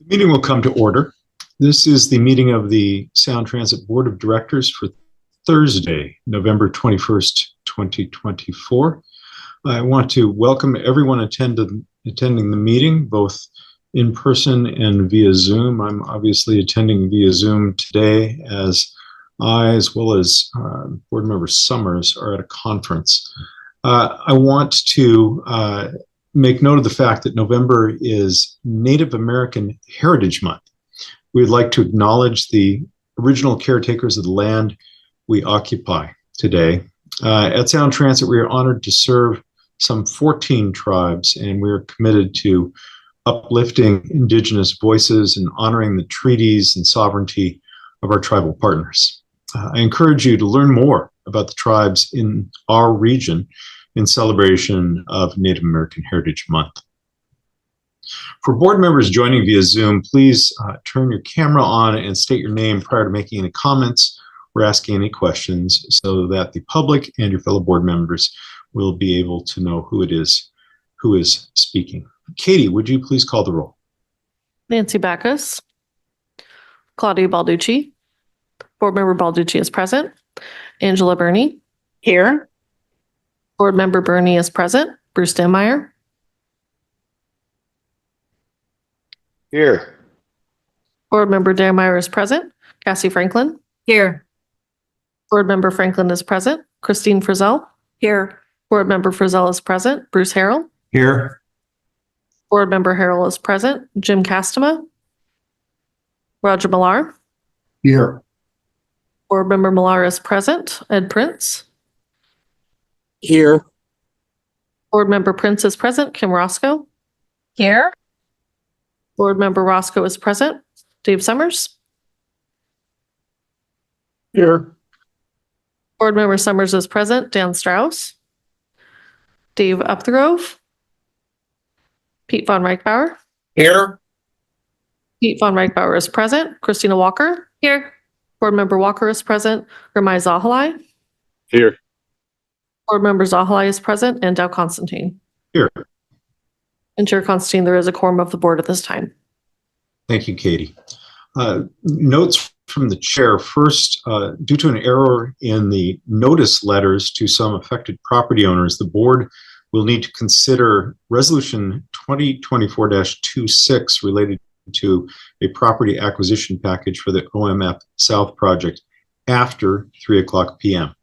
Meeting will come to order. This is the meeting of the Sound Transit Board of Directors for Thursday, November 21st, 2024. I want to welcome everyone attending the meeting, both in person and via Zoom. I'm obviously attending via Zoom today as I, as well as Board Member Summers, are at a conference. I want to make note of the fact that November is Native American Heritage Month. We'd like to acknowledge the original caretakers of the land we occupy today. At Sound Transit, we are honored to serve some 14 tribes, and we are committed to uplifting Indigenous voices and honoring the treaties and sovereignty of our tribal partners. I encourage you to learn more about the tribes in our region in celebration of Native American Heritage Month. For board members joining via Zoom, please turn your camera on and state your name prior to making any comments or asking any questions so that the public and your fellow board members will be able to know who it is who is speaking. Katie, would you please call the roll? Nancy Backus. Claudia Balducci. Board Member Balducci is present. Angela Burney. Here. Board Member Burney is present. Bruce Denmeyer. Here. Board Member Denmeyer is present. Cassie Franklin. Here. Board Member Franklin is present. Christine Frizzell. Here. Board Member Frizzell is present. Bruce Harrell. Here. Board Member Harrell is present. Jim Castema. Roger Millar. Here. Board Member Millar is present. Ed Prince. Here. Board Member Prince is present. Kim Roscoe. Here. Board Member Roscoe is present. Dave Summers. Here. Board Member Summers is present. Dan Strauss. Dave Upthgrove. Pete Von Reichbauer. Here. Pete Von Reichbauer is present. Christina Walker. Here. Board Member Walker is present. Ramai Zahalai. Here. Board Member Zahalai is present. And Dow Constantine. Here. And Chair Constantine, there is a quorum of the board at this time. Thank you, Katie. Notes from the chair. First, due to an error in the notice letters to some affected property owners, the board will need to consider Resolution 2024-26 related to a property acquisition package for the OMF South project after 3:00 p.m.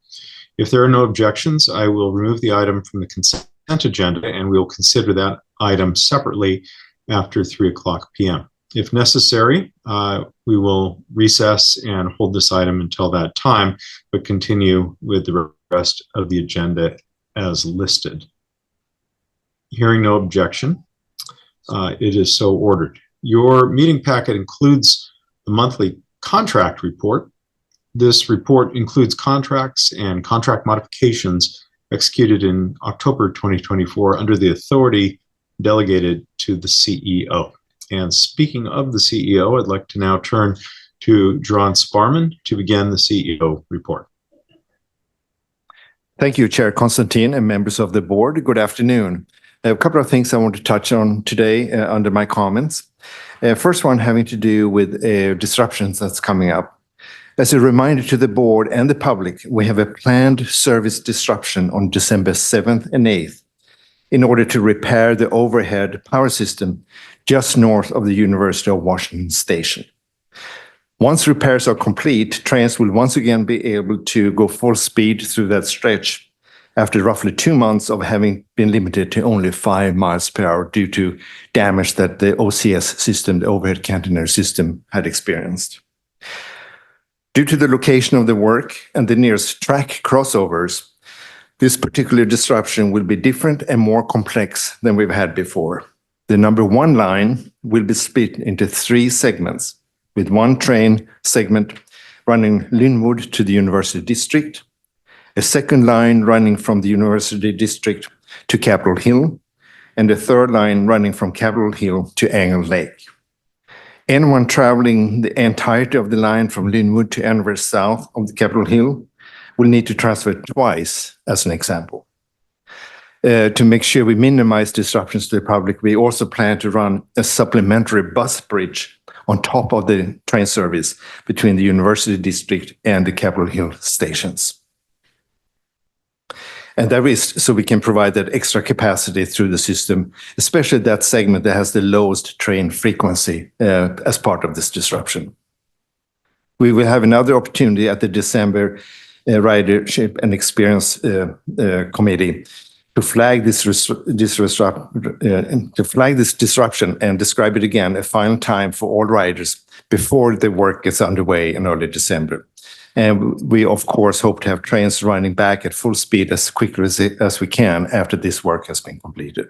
If there are no objections, I will remove the item from the consent agenda and we will consider that item separately after 3:00 p.m. If necessary, we will recess and hold this item until that time, but continue with the rest of the agenda as listed. Hearing no objection, it is so ordered. Your meeting packet includes the monthly contract report. This report includes contracts and contract modifications executed in October 2024 under the authority delegated to the CEO. And speaking of the CEO, I'd like to now turn to John Sparman to begin the CEO report. Thank you, Chair Constantine and members of the board. Good afternoon. I have a couple of things I want to touch on today under my comments. First one having to do with disruptions that's coming up. As a reminder to the board and the public, we have a planned service disruption on December 7th and 8th in order to repair the overhead power system just north of the University of Washington station. Once repairs are complete, trains will once again be able to go full speed through that stretch after roughly 2 months of having been limited to only 5 miles per hour due to damage that the OCS system, the overhead catenary system, had experienced. Due to the location of the work and the nearest track crossovers, this particular disruption will be different and more complex than we've had before. The number 1 line will be split into 3 segments, with 1 train segment running Linwood to the University District, a 2nd line running from the University District to Capitol Hill, and a 3rd line running from Capitol Hill to Angle Lake. Anyone traveling the entirety of the line from Linwood to anywhere south of the Capitol Hill will need to transfer twice, as an example. To make sure we minimize disruptions to the public, we also plan to run a supplementary bus bridge on top of the train service between the University District and the Capitol Hill stations. And that is so we can provide that extra capacity through the system, especially that segment that has the lowest train frequency as part of this disruption. We will have another opportunity at the December Ridership and Experience Committee to flag this disruption and describe it again a final time for all riders before the work gets underway in early December. And we, of course, hope to have trains running back at full speed as quickly as we can after this work has been completed.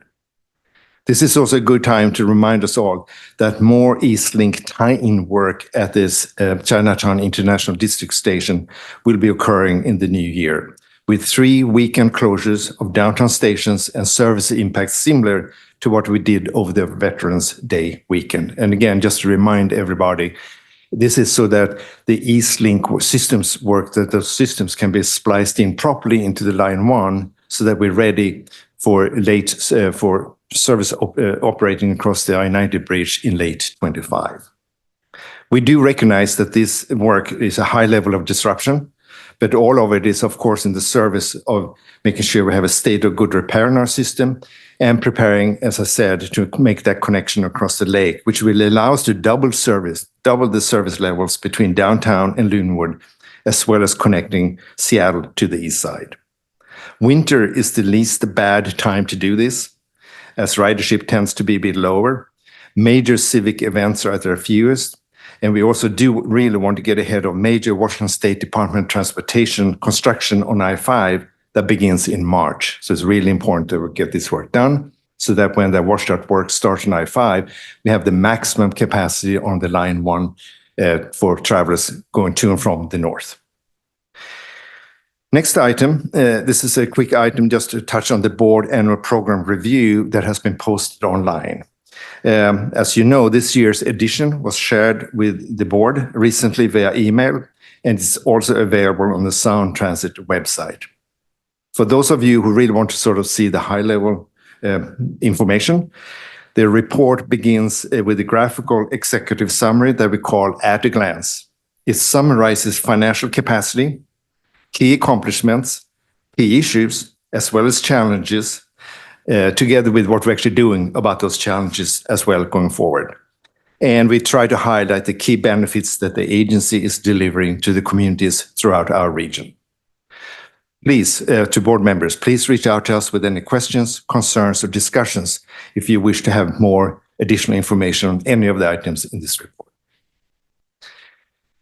This is also a good time to remind us all that more EastLink tie-in work at this Chinatown International District Station will be occurring in the new year, with 3 weekend closures of downtown stations and service impacts similar to what we did over the Veterans Day weekend. And again, just to remind everybody, this is so that the EastLink systems work, that those systems can be spliced in properly into the line 1 so that we're ready for for service operating across the I-90 bridge in late 25. We do recognize that this work is a high level of disruption, but all of it is, of course, in the service of making sure we have a state of good repair in our system and preparing, as I said, to make that connection across the lake, which will allow us to double the service levels between downtown and Loonwood, as well as connecting Seattle to the east side. Winter is the least bad time to do this, as ridership tends to be a bit lower. Major civic events are at their fewest, and we also do really want to get ahead of major Washington State Department of Transportation construction on I-5 that begins in March. So it's really important to get this work done so that when the washout work starts on I-5, we have the maximum capacity on the line 1 for travelers going to and from the north. Next item, this is a quick item just to touch on the board annual program review that has been posted online. As you know, this year's edition was shared with the board recently via email, and it's also available on the Sound Transit website. For those of you who really want to sort of see the high-level information, the report begins with a graphical executive summary that we call At a Glance. It summarizes financial capacity, key accomplishments, key issues, as well as challenges, together with what we're actually doing about those challenges as well going forward. And we try to highlight the key benefits that the agency is delivering to the communities throughout our region. Please, to board members, please reach out to us with any questions, concerns, or discussions if you wish to have more additional information on any of the items in this report.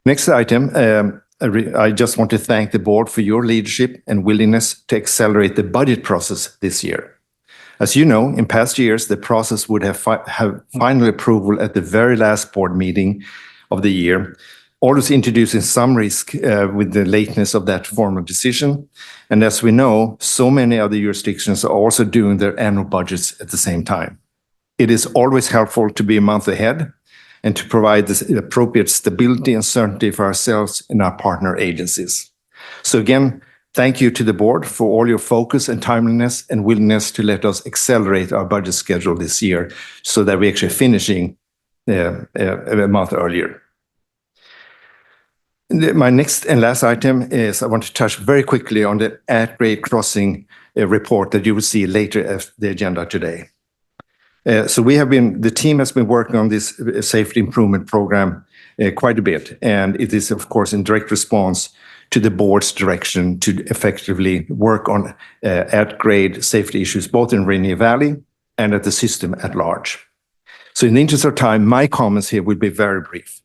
Next item, I just want to thank the board for your leadership and willingness to accelerate the budget process this year. As you know, in past years, the process would have final approval at the very last board meeting of the year, always introducing some risk with the lateness of that formal decision. And as we know, so many other jurisdictions are also doing their annual budgets at the same time. It is always helpful to be a month ahead and to provide this appropriate stability and certainty for ourselves and our partner agencies. So again, thank you to the board for all your focus and timeliness and willingness to let us accelerate our budget schedule this year so that we're actually finishing a month earlier. My next and last item is I want to touch very quickly on the at-grade crossing report that you will see later at the agenda today. So the team has been working on this safety improvement program quite a bit, and it is, of course, in direct response to the board's direction to effectively work on at-grade safety issues, both in Rainier Valley and at the system at large. So in the interest of time, my comments here will be very brief.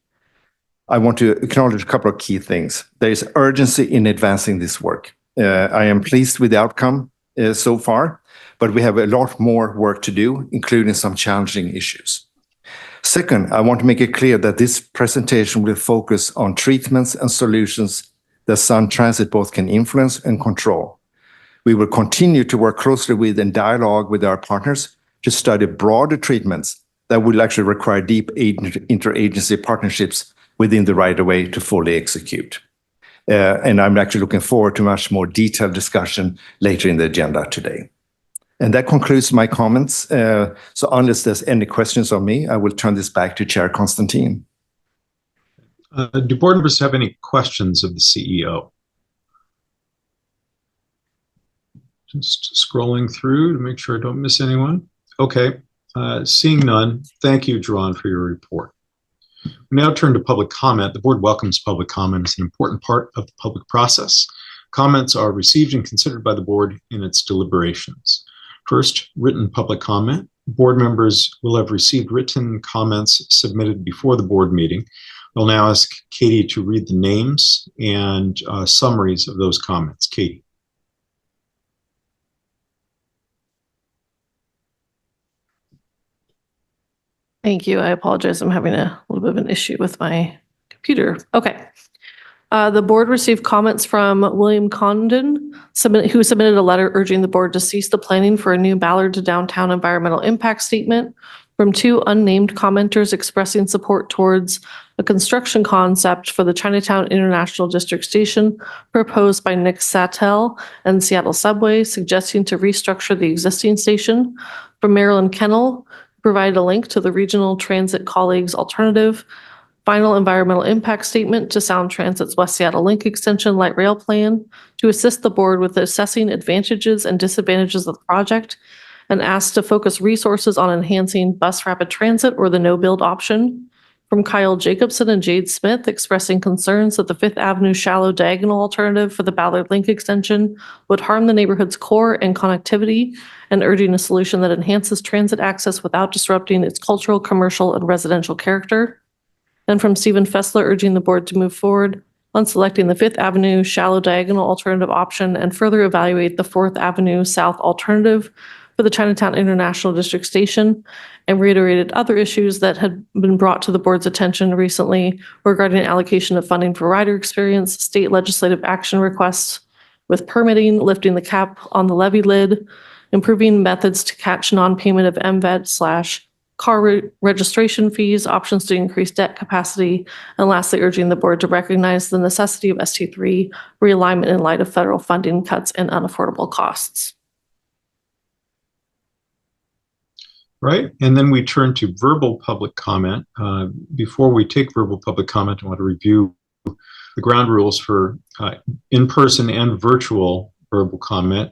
I want to acknowledge a couple of key things. There is urgency in advancing this work. I am pleased with the outcome so far, but we have a lot more work to do, including some challenging issues. Second, I want to make it clear that this presentation will focus on treatments and solutions that Sound Transit both can influence and control. We will continue to work closely with and dialogue with our partners to study broader treatments that will actually require deep interagency partnerships within the right-of-way to fully execute. And I'm actually looking forward to much more detailed discussion later in the agenda today. And that concludes my comments. So unless there's any questions on me, I will turn this back to Chair Constantine. Do board members have any questions of the CEO? Just scrolling through to make sure I don't miss anyone. Okay, seeing none, thank you, Jaron, for your report. We now turn to public comment. The board welcomes public comment as an important part of the public process. Comments are received and considered by the board in its deliberations. First, written public comment. Board members will have received written comments submitted before the board meeting. I'll now ask Katie to read the names and summaries of those comments. Katie. Thank you. I apologize. I'm having a little bit of an issue with my computer. Okay. The board received comments from William Condon, who submitted a letter urging the board to cease the planning for a new Ballard to downtown environmental impact statement, from two unnamed commenters expressing support towards a construction concept for the Chinatown International District Station proposed by Nick Sattel and Seattle Subway, suggesting to restructure the existing station, from Marilyn Kennel, who provided a link to the Regional Transit Colleagues Alternative Final Environmental Impact Statement to Sound Transit's West Seattle Link Extension Light Rail Plan to assist the board with assessing advantages and disadvantages of the project, and asked to focus resources on enhancing bus rapid transit or the no-build option. From Kyle Jacobson and Jade Smith, expressing concerns that the Fifth Avenue shallow diagonal alternative for the Ballard Link Extension would harm the neighborhood's core and connectivity, and urging a solution that enhances transit access without disrupting its cultural, commercial, and residential character. And from Stephen Fessler, urging the board to move forward on selecting the Fifth Avenue shallow diagonal alternative option and further evaluate the Fourth Avenue South alternative for the Chinatown International District Station, and reiterated other issues that had been brought to the board's attention recently regarding allocation of funding for rider experience, state legislative action requests with permitting, lifting the cap on the levy lid, improving methods to catch non-payment of MVET/car registration fees, options to increase debt capacity, and lastly, urging the board to recognize the necessity of ST3 realignment in light of federal funding cuts and unaffordable costs. Right, and then we turn to verbal public comment. Before we take verbal public comment, I want to review the ground rules for in-person and virtual verbal comment.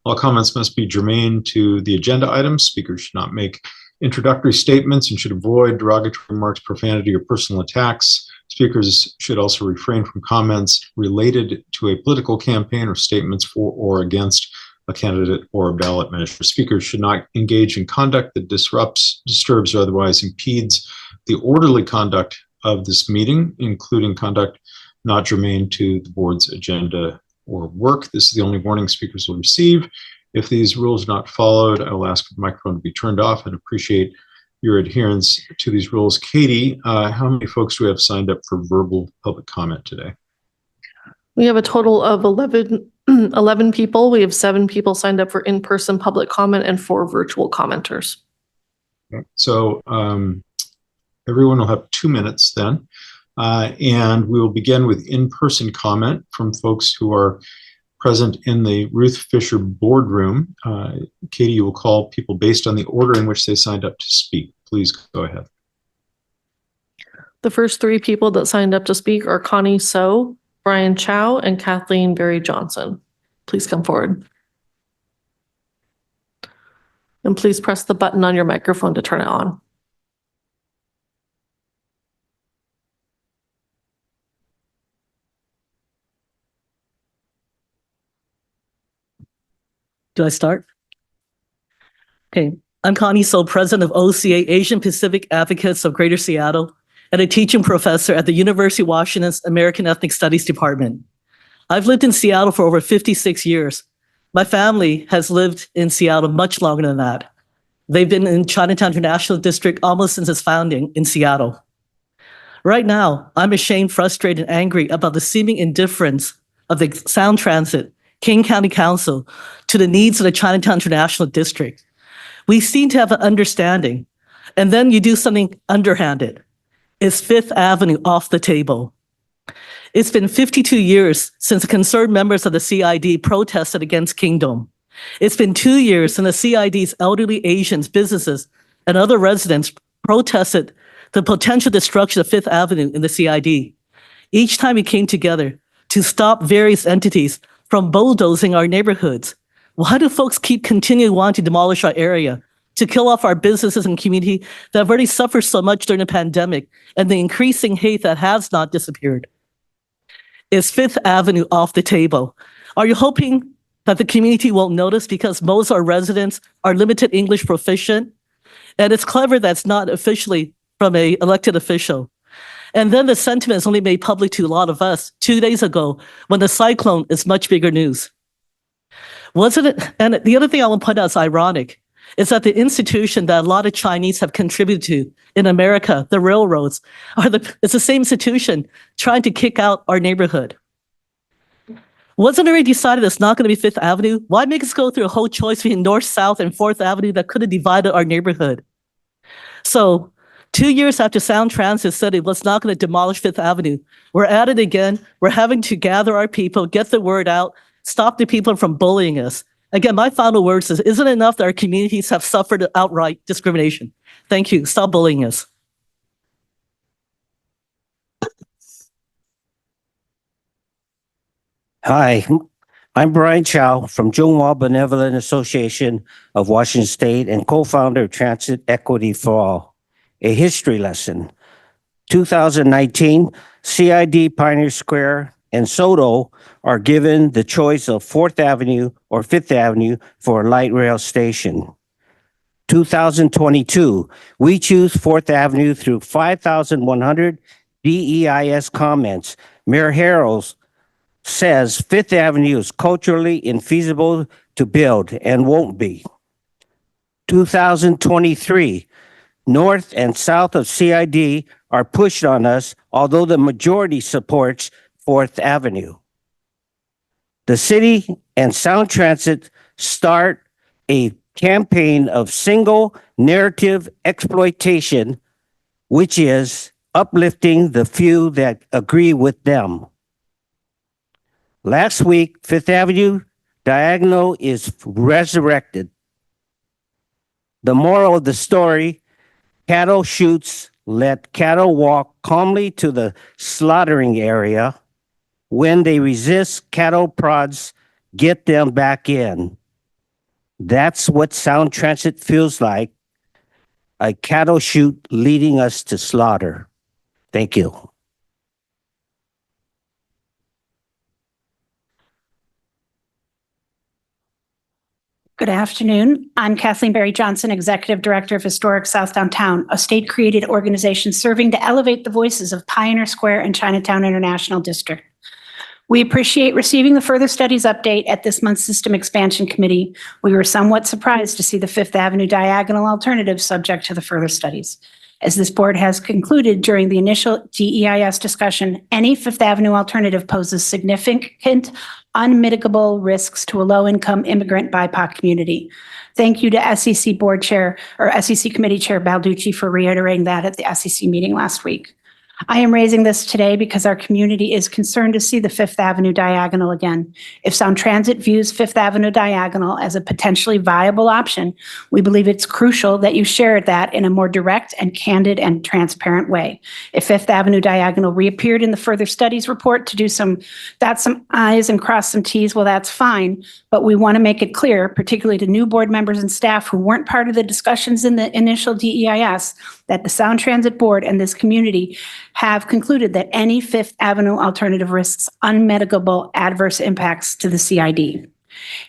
All comments must be germane to the agenda items. Speakers should not make introductory statements and should avoid derogatory remarks, profanity, or personal attacks. Speakers should also refrain from comments related to a political campaign or statements for or against a candidate or a ballot measure. Speakers should not engage in conduct that disrupts, disturbs, or otherwise impedes the orderly conduct of this meeting, including conduct not germane to the board's agenda or work. This is the only warning speakers will receive. If these rules are not followed, I will ask for the microphone to be turned off and appreciate your adherence to these rules. Katie, how many folks do we have signed up for verbal public comment today? We have a total of 11 people. We have 7 people signed up for in-person public comment and 4 virtual commenters. Okay. So everyone will have 2 minutes then. And we will begin with in-person comment from folks who are present in the Ruth Fisher boardroom. Katie, you will call people based on the order in which they signed up to speak. Please go ahead. The first 3 people that signed up to speak are Connie So, Brian Chow, and Kathleen Berry Johnson. Please come forward. And please press the button on your microphone to turn it on. Do I start? Okay, I'm Connie So, president of OCA, Asian Pacific Advocates of Greater Seattle, and a teaching professor at the University of Washington's American Ethnic Studies Department. I've lived in Seattle for over 56 years. My family has lived in Seattle much longer than that. They've been in Chinatown International District almost since its founding in Seattle. Right now, I'm ashamed, frustrated, and angry about the seeming indifference of the Sound Transit King County Council to the needs of the Chinatown International District. We seem to have an understanding, and then you do something underhanded. Is Fifth Avenue off the table? It's been 52 years since concerned members of the CID protested against Kingdom. It's been 2 years since the CID's elderly Asians, businesses, and other residents protested the potential destruction of Fifth Avenue in the CID. Each time we came together to stop various entities from bulldozing our neighborhoods. Why do folks keep continuing wanting to demolish our area, to kill off our businesses and community that have already suffered so much during the pandemic and the increasing hate that has not disappeared? Is Fifth Avenue off the table? Are you hoping that the community won't notice because most of our residents are limited English proficient? And it's clever that's not officially from an elected official. And then the sentiment is only made public to a lot of us 2 days ago when the cyclone is much bigger news. Wasn't it? And the other thing I want to point out is ironic, is that the institution that a lot of Chinese have contributed to in America, the railroads, it's the same institution trying to kick out our neighborhood. Wasn't it already decided it's not going to be Fifth Avenue? Why make us go through a whole choice between North, South, and Fourth Avenue that could have divided our neighborhood? So 2 years after Sound Transit said it was not going to demolish Fifth Avenue, we're at it again. We're having to gather our people, get the word out, stop the people from bullying us. Again, my final words is, isn't it enough that our communities have suffered outright discrimination? Thank you. Stop bullying us. Hi, I'm Brian Chow from Zhonghua Benevolent Association of Washington State and co-founder of Transit Equity for All. A history lesson. 2019, CID, Pioneer Square, and Soto are given the choice of 4th Avenue or 5th Avenue for a light rail station. 2022, we choose 4th Avenue through 5,100 DEIS comments. Mayor Harrells says 5th Avenue is culturally infeasible to build and won't be. 2023, north and south of CID are pushed on us, although the majority supports 4th Avenue. The city and Sound Transit start a campaign of single narrative exploitation, which is uplifting the few that agree with them. Last week, 5th Avenue Diagonal is resurrected. The moral of the story, cattle chutes let cattle walk calmly to the slaughtering area. When they resist, cattle prods get them back in. That's what Sound Transit feels like, a cattle chute leading us to slaughter. Thank you. Good afternoon. I'm Kathleen Berry Johnson, Executive Director of Historic South Downtown, a state-created organization serving to elevate the voices of Pioneer Square and Chinatown International District. We appreciate receiving the further studies update at this month's System Expansion Committee. We were somewhat surprised to see the 5th Avenue diagonal alternative subject to the further studies. As this board has concluded during the initial DEIS discussion, any 5th Avenue alternative poses significant unmitigable risks to a low-income immigrant BIPOC community. Thank you to SEC Board Chair or SEC Committee Chair Balducci for reiterating that at the SEC meeting last week. I am raising this today because our community is concerned to see the 5th Avenue diagonal again. If Sound Transit views 5th Avenue diagonal as a potentially viable option, we believe it's crucial that you share that in a more direct and candid and transparent way. If 5th Avenue diagonal reappeared in the further studies report to do dot some I's and cross some T's, well, that's fine. But we want to make it clear, particularly to new board members and staff who weren't part of the discussions in the initial DEIS, that the Sound Transit Board and this community have concluded that any 5th Avenue alternative risks unmitigable adverse impacts to the CID.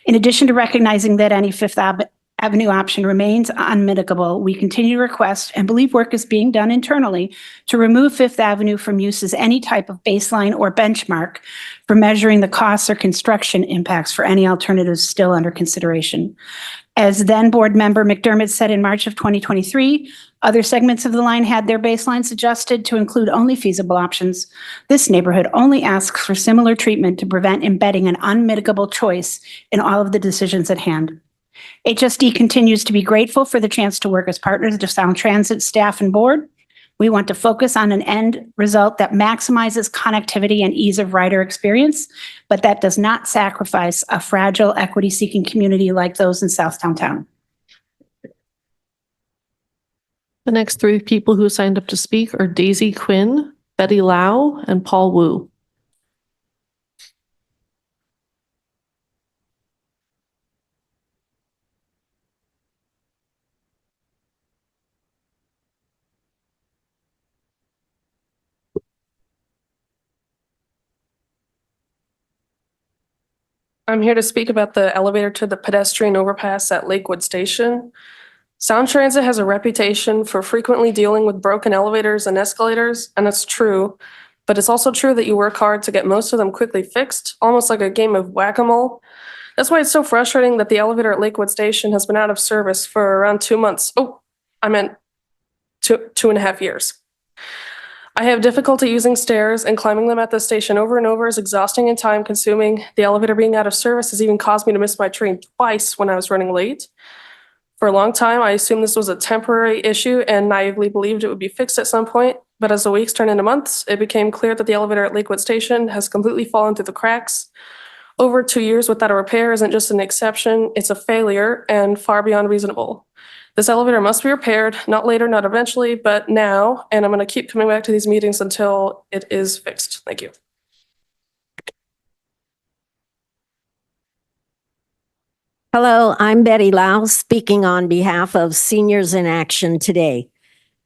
In addition to recognizing that any 5th Avenue option remains unmitigable, we continue to request and believe work is being done internally to remove 5th Avenue from use as any type of baseline or benchmark for measuring the costs or construction impacts for any alternatives still under consideration. As then board member McDermott said in March of 2023, other segments of the line had their baselines adjusted to include only feasible options. This neighborhood only asks for similar treatment to prevent embedding an unmitigable choice in all of the decisions at hand. HSD continues to be grateful for the chance to work as partners to Sound Transit staff and board. We want to focus on an end result that maximizes connectivity and ease of rider experience, but that does not sacrifice a fragile, equity-seeking community like those in South Downtown. The next three people who signed up to speak are Daisy Quinn, Betty Lau, and Paul Wu. I'm here to speak about the elevator to the pedestrian overpass at Lakewood Station. Sound Transit has a reputation for frequently dealing with broken elevators and escalators, and it's true. But it's also true that you work hard to get most of them quickly fixed, almost like a game of whack-a-mole. That's why it's so frustrating that the elevator at Lakewood Station has been out of service for around 2 months. Oh, I meant 2.5 years. I have difficulty using stairs, and climbing them at the station over and over is exhausting and time consuming. The elevator being out of service has even caused me to miss my train twice when I was running late. For a long time, I assumed this was a temporary issue and naively believed it would be fixed at some point. But as the weeks turned into months, it became clear that the elevator at Lakewood Station has completely fallen through the cracks. Over 2 years without a repair isn't just an exception, it's a failure and far beyond reasonable. This elevator must be repaired, not later, not eventually, but now, and I'm going to keep coming back to these meetings until it is fixed. Thank you. Hello, I'm Betty Lau, speaking on behalf of Seniors in Action today.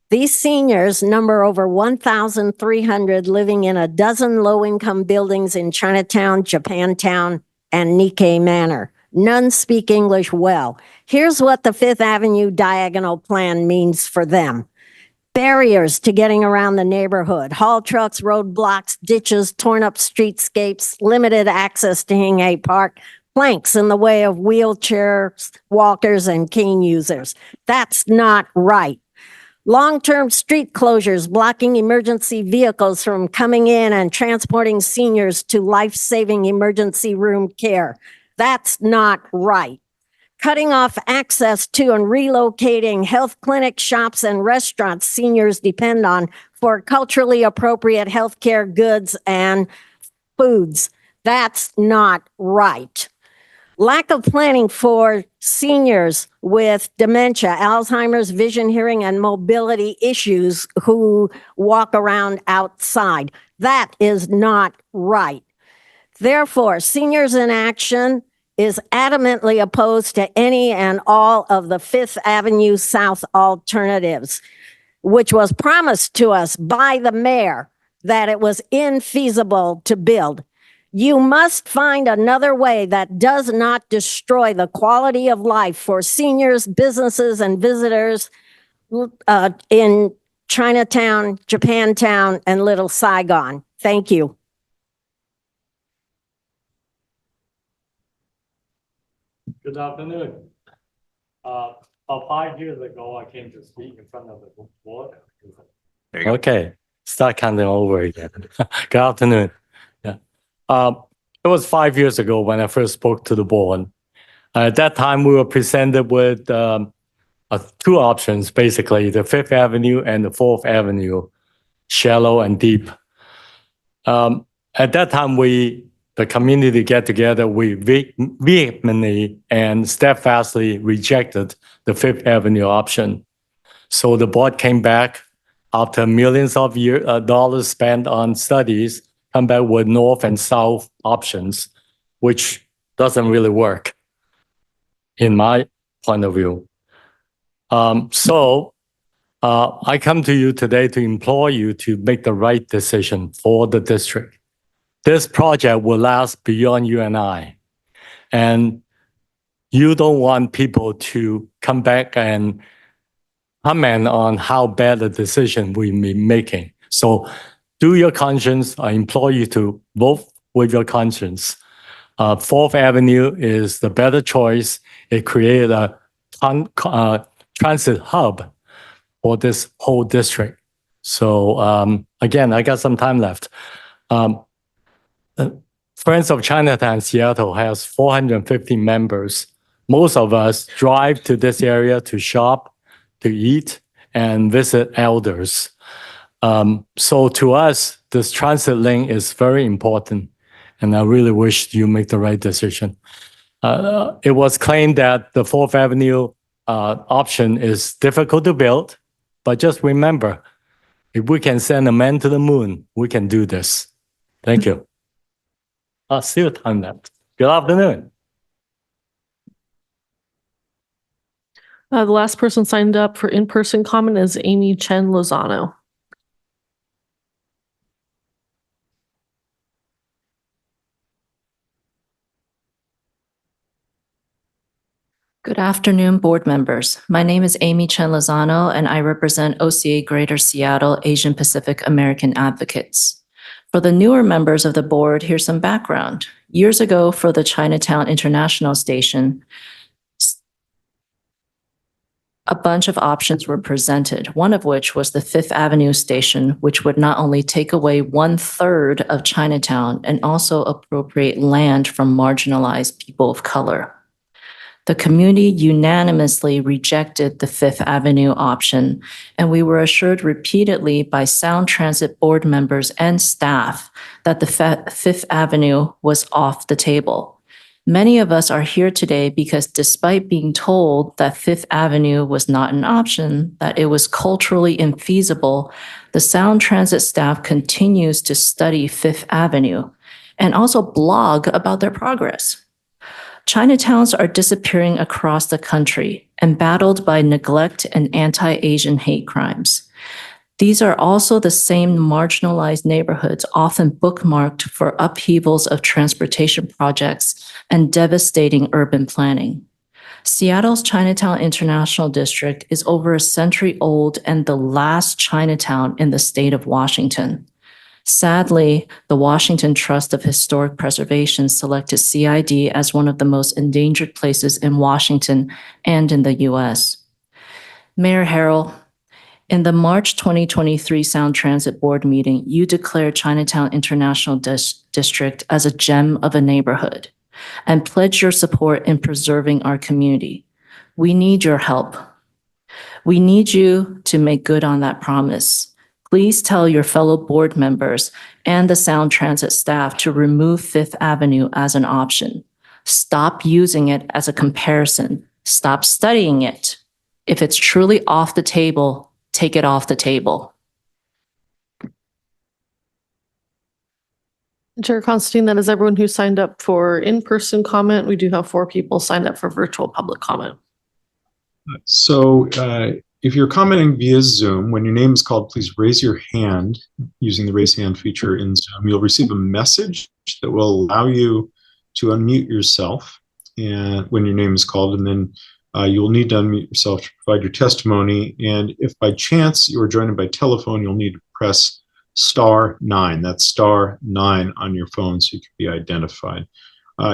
These seniors number over 1,300 living in a dozen low-income buildings in Chinatown, Japantown, and Nikkei Manor. None speak English well. Here's what the Fifth Avenue Diagonal Plan means for them. Barriers to getting around the neighborhood, haul trucks, roadblocks, ditches, torn up streetscapes, limited access to Hing Park, planks in the way of wheelchairs, walkers, and cane users. That's not right. Long-term street closures blocking emergency vehicles from coming in and transporting seniors to life-saving emergency room care. That's not right. Cutting off access to and relocating health clinics, shops, and restaurants seniors depend on for culturally appropriate healthcare goods and foods. That's not right. Lack of planning for seniors with dementia, Alzheimer's, vision, hearing, and mobility issues who walk around outside. That is not right. Therefore, Seniors in Action is adamantly opposed to any and all of the Fifth Avenue South alternatives, which was promised to us by the mayor that it was infeasible to build. You must find another way that does not destroy the quality of life for seniors, businesses, and visitors in Chinatown, Japantown, and Little Saigon. Thank you. Good afternoon. About 5 years ago, I came to speak in front of the board. Okay, start counting over again. Good afternoon. Yeah, it was 5 years ago when I first spoke to the board. At that time, we were presented with two options, basically the Fifth Avenue and the Fourth Avenue, shallow and deep. At that time, the community get together, we vehemently and steadfastly rejected the Fifth Avenue option. So the board came back after millions of dollars spent on studies, come back with north and south options, which doesn't really work in my point of view. So I come to you today to implore you to make the right decision for the district. This project will last beyond you and I. And you don't want people to come back and comment on how bad a decision we may be making. So do your conscience. I implore you to vote with your conscience. Fourth Avenue is the better choice. It created a transit hub for this whole district. So again, I got some time left. Friends of Chinatown, Seattle has 450 members. Most of us drive to this area to shop, to eat, and visit elders. So to us, this transit link is very important, and I really wish you make the right decision. It was claimed that the Fourth Avenue option is difficult to build, but just remember, if we can send a man to the moon, we can do this. Thank you. Still time left. Good afternoon. The last person signed up for in-person comment is Amy Chen Lozano. Good afternoon, board members. My name is Amy Chen Lozano, and I represent OCA Greater Seattle Asian Pacific American Advocates. For the newer members of the board, here's some background. Years ago, for the Chinatown International Station, a bunch of options were presented, one of which was the Fifth Avenue station, which would not only take away 1/3 of Chinatown and also appropriate land from marginalized people of color. The community unanimously rejected the Fifth Avenue option, and we were assured repeatedly by Sound Transit board members and staff that the Fifth Avenue was off the table. Many of us are here today because despite being told that Fifth Avenue was not an option, that it was culturally infeasible, the Sound Transit staff continues to study Fifth Avenue and also blog about their progress. Chinatowns are disappearing across the country, embattled by neglect and anti-Asian hate crimes. These are also the same marginalized neighborhoods often bookmarked for upheavals of transportation projects and devastating urban planning. Seattle's Chinatown International District is over a century old and the last Chinatown in the state of Washington. Sadly, the Washington Trust of Historic Preservation selected CID as one of the most endangered places in Washington and in the U.S. Mayor Harrell, in the March 2023 Sound Transit Board meeting, you declared Chinatown International District as a gem of a neighborhood and pledged your support in preserving our community. We need your help. We need you to make good on that promise. Please tell your fellow board members and the Sound Transit staff to remove Fifth Avenue as an option. Stop using it as a comparison. Stop studying it. If it's truly off the table, take it off the table. Chair Constantine, that is everyone who signed up for in-person comment. We do have 4 people signed up for virtual public comment. So if you're commenting via Zoom, when your name is called, please raise your hand using the raise hand feature in Zoom. You'll receive a message that will allow you to unmute yourself and when your name is called, and then you'll need to unmute yourself to provide your testimony. And if by chance you are joining by telephone, you'll need to press *9. That's *9 on your phone so you can be identified.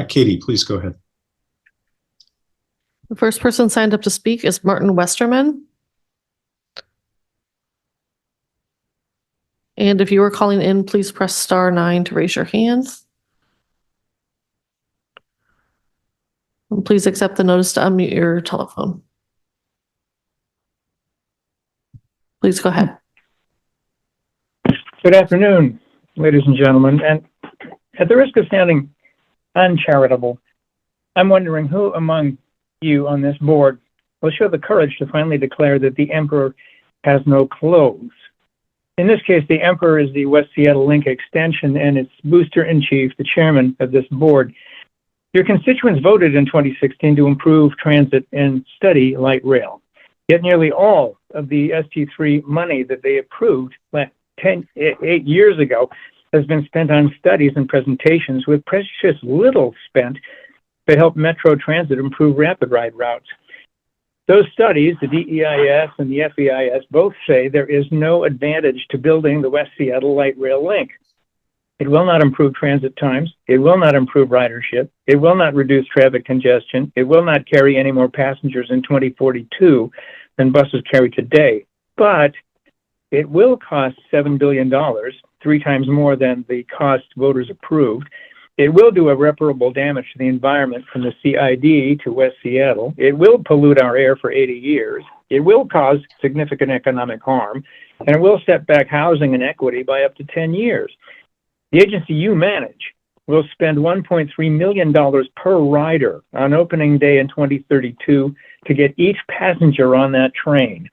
Katie, please go ahead. The first person signed up to speak is Martin Westerman. And if you are calling in, please press *9 to raise your hand. And please accept the notice to unmute your telephone. Please go ahead. Good afternoon, ladies and gentlemen. And at the risk of sounding uncharitable, I'm wondering who among you on this board will show the courage to finally declare that the emperor has no clothes. In this case, the emperor is the West Seattle Link extension and its booster-in-chief, the chairman of this board. Your constituents voted in 2016 to improve transit and study light rail. Yet nearly all of the ST3 money that they approved 8 years ago has been spent on studies and presentations, with precious little spent to help Metro Transit improve rapid ride routes. Those studies, the DEIS and the FEIS, both say there is no advantage to building the West Seattle Light Rail Link. It will not improve transit times. It will not improve ridership. It will not reduce traffic congestion. It will not carry any more passengers in 2042 than buses carry today. But it will cost $7 billion, 3 times more than the cost voters approved. It will do irreparable damage to the environment from the CID to West Seattle. It will pollute our air for 80 years. It will cause significant economic harm, and it will set back housing and equity by up to 10 years. The agency you manage will spend $1.3 million per rider on opening day in 2032 to get each passenger on that train.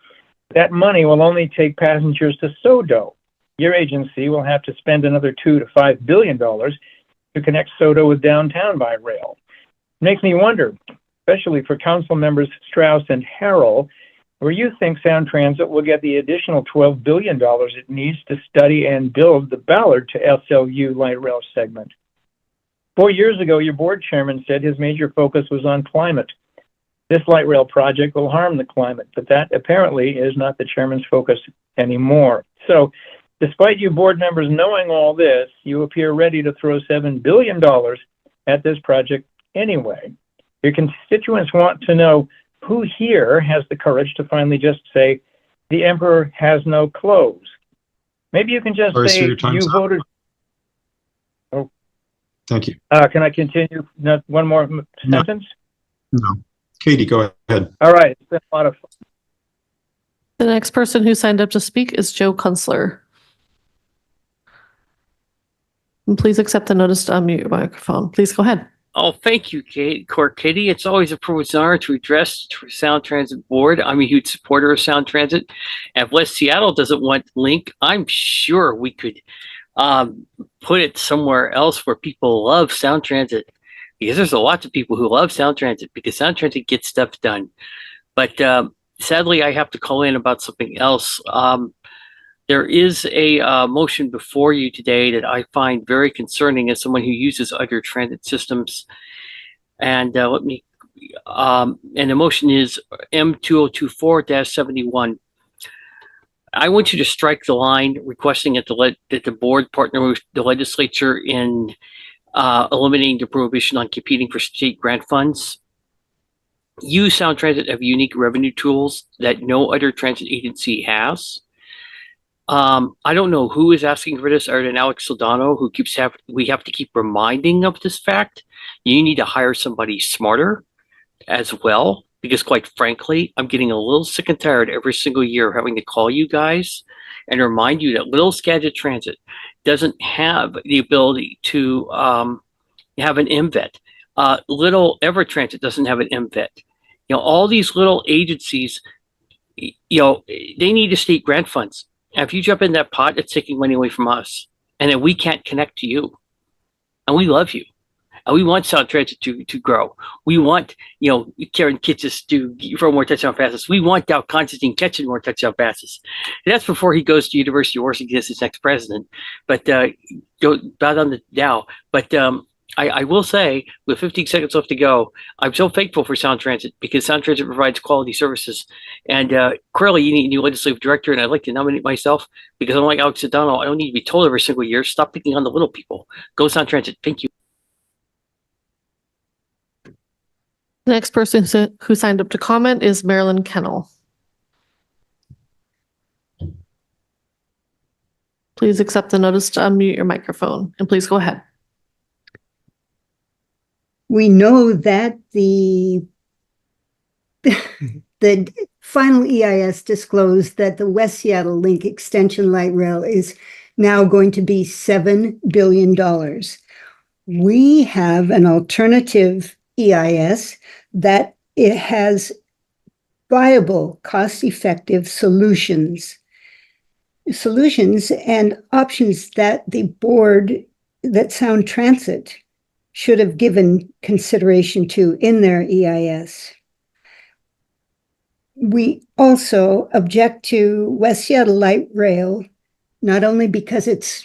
That money will only take passengers to SoDo. Your agency will have to spend another $2 to $5 billion to connect SoDo with downtown by rail. It makes me wonder, especially for council members Strauss and Harrell, where you think Sound Transit will get the additional $12 billion it needs to study and build the Ballard to SLU light rail segment. 4 years ago, your board chairman said his major focus was on climate. This light rail project will harm the climate, but that apparently is not the chairman's focus anymore. So, despite you board members knowing all this, you appear ready to throw $7 billion at this project anyway. Your constituents want to know who here has the courage to finally just say, the emperor has no clothes. Maybe you can just Sorry, say sir, your time's you up. voted. Thank you. Can I continue? One more sentence? No. Katie, go ahead. All right. It's been a lot of fun. The next person who signed up to speak is Joe Kunstler. And please accept the notice to unmute your microphone. Please go ahead. Oh, thank you, Court Katie. It's always a privilege and honor to address the Sound Transit Board. I'm a huge supporter of Sound Transit. And if West Seattle doesn't want Link, I'm sure we could put it somewhere else where people love Sound Transit. Because there's a lot of people who love Sound Transit because Sound Transit gets stuff done. But sadly, I have to call in about something else. There is a motion before you today that I find very concerning as someone who uses other transit systems. And and the motion is M2024-71. I want you to strike the line requesting that the board partner with the legislature in eliminating the prohibition on competing for state grant funds. You, Sound Transit, have unique revenue tools that no other transit agency has. I don't know who is asking for this, other than Alex Saldano, who we have to keep reminding of this fact. You need to hire somebody smarter as well, because quite frankly, I'm getting a little sick and tired every single year having to call you guys and remind you that Little Skagit Transit doesn't have the ability to have an MVET. Little Everett Transit doesn't have an MVET. All these little agencies, they need to state grant funds. And if you jump in that pot, it's taking money away from us. And then we can't connect to you. And we love you. And we want Sound Transit to grow. We want, Karen Kitsis to throw more touchdown passes. We want Dow Constantine catching more touchdown passes. And that's before he goes to University of Washington as his next president. But go bow down to Dow. But I will say, with 15 seconds left to go, I'm so thankful for Sound Transit because Sound Transit provides quality services. And clearly, you need a new legislative director, and I'd like to nominate myself because unlike Alex O'Donnell, I don't need to be told every single year, stop picking on the little people. Go Sound Transit. Thank you. The next person who signed up to comment is Marilyn Kennel. Please accept the notice to unmute your microphone, and please go ahead. We know that the final EIS disclosed that the West Seattle Link Extension Light Rail is now going to be $7 billion. We have an alternative EIS that it has viable, cost-effective solutions and options that the board, that Sound Transit should have given consideration to in their EIS. We also object to West Seattle Light Rail, not only because it's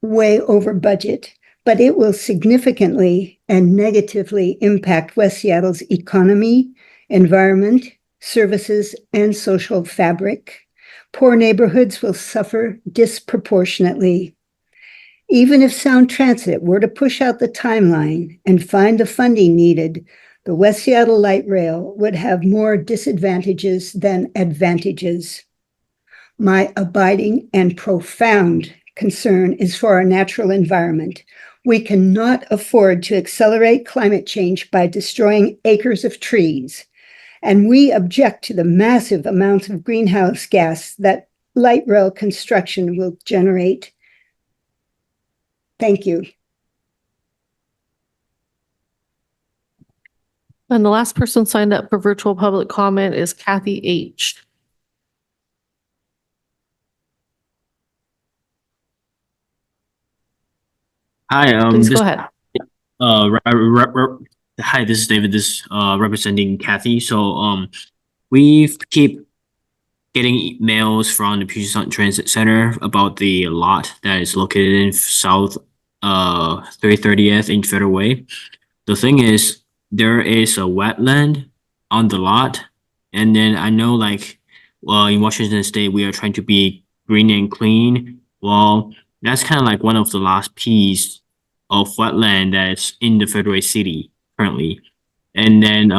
way over budget, but it will significantly and negatively impact West Seattle's economy, environment, services, and social fabric. Poor neighborhoods will suffer disproportionately. Even if Sound Transit were to push out the timeline and find the funding needed, the West Seattle Light Rail would have more disadvantages than advantages. My abiding and profound concern is for our natural environment. We cannot afford to accelerate climate change by destroying acres of trees. And we object to the massive amounts of greenhouse gas that light rail construction will generate. Thank you. And the last person signed up for virtual public comment is Kathy H. Hi, Please go ahead. Hi, this is David, representing Kathy. So, we keep getting emails from the Puget Sound Transit Center about the lot that is located in South 330th in Federal Way. The thing is, there is a wetland on the lot, and then I know like in Washington State we are trying to be green and clean. Well, that's kind of like one of the last piece of wetland that's in the Federal City currently. And then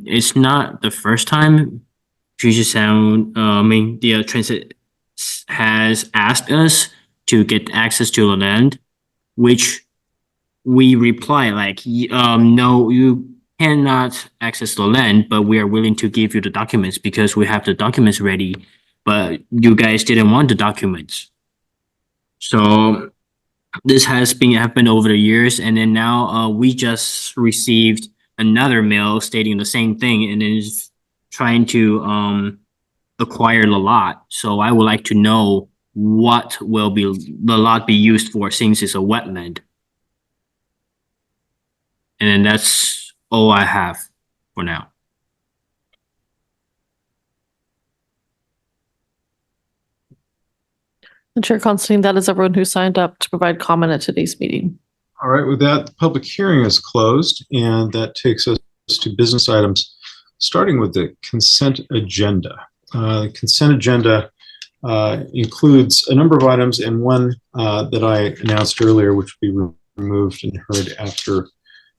it's not the first time Puget Sound, the transit has asked us to get access to the land, which we reply like, no, you cannot access the land, but we are willing to give you the documents because we have the documents ready, but you guys didn't want the documents. So this has been happened over the years, and then now we just received another mail stating the same thing, and is trying to acquire the lot. So I would like to know what will be the lot be used for, since it's a wetland. And then that's all I have for now. And Chair Constantine, that is everyone who signed up to provide comment at today's meeting. All right, with that, the public hearing is closed, and that takes us to business items, starting with the consent agenda. The consent agenda includes a number of items, and one that I announced earlier, which will be removed and heard after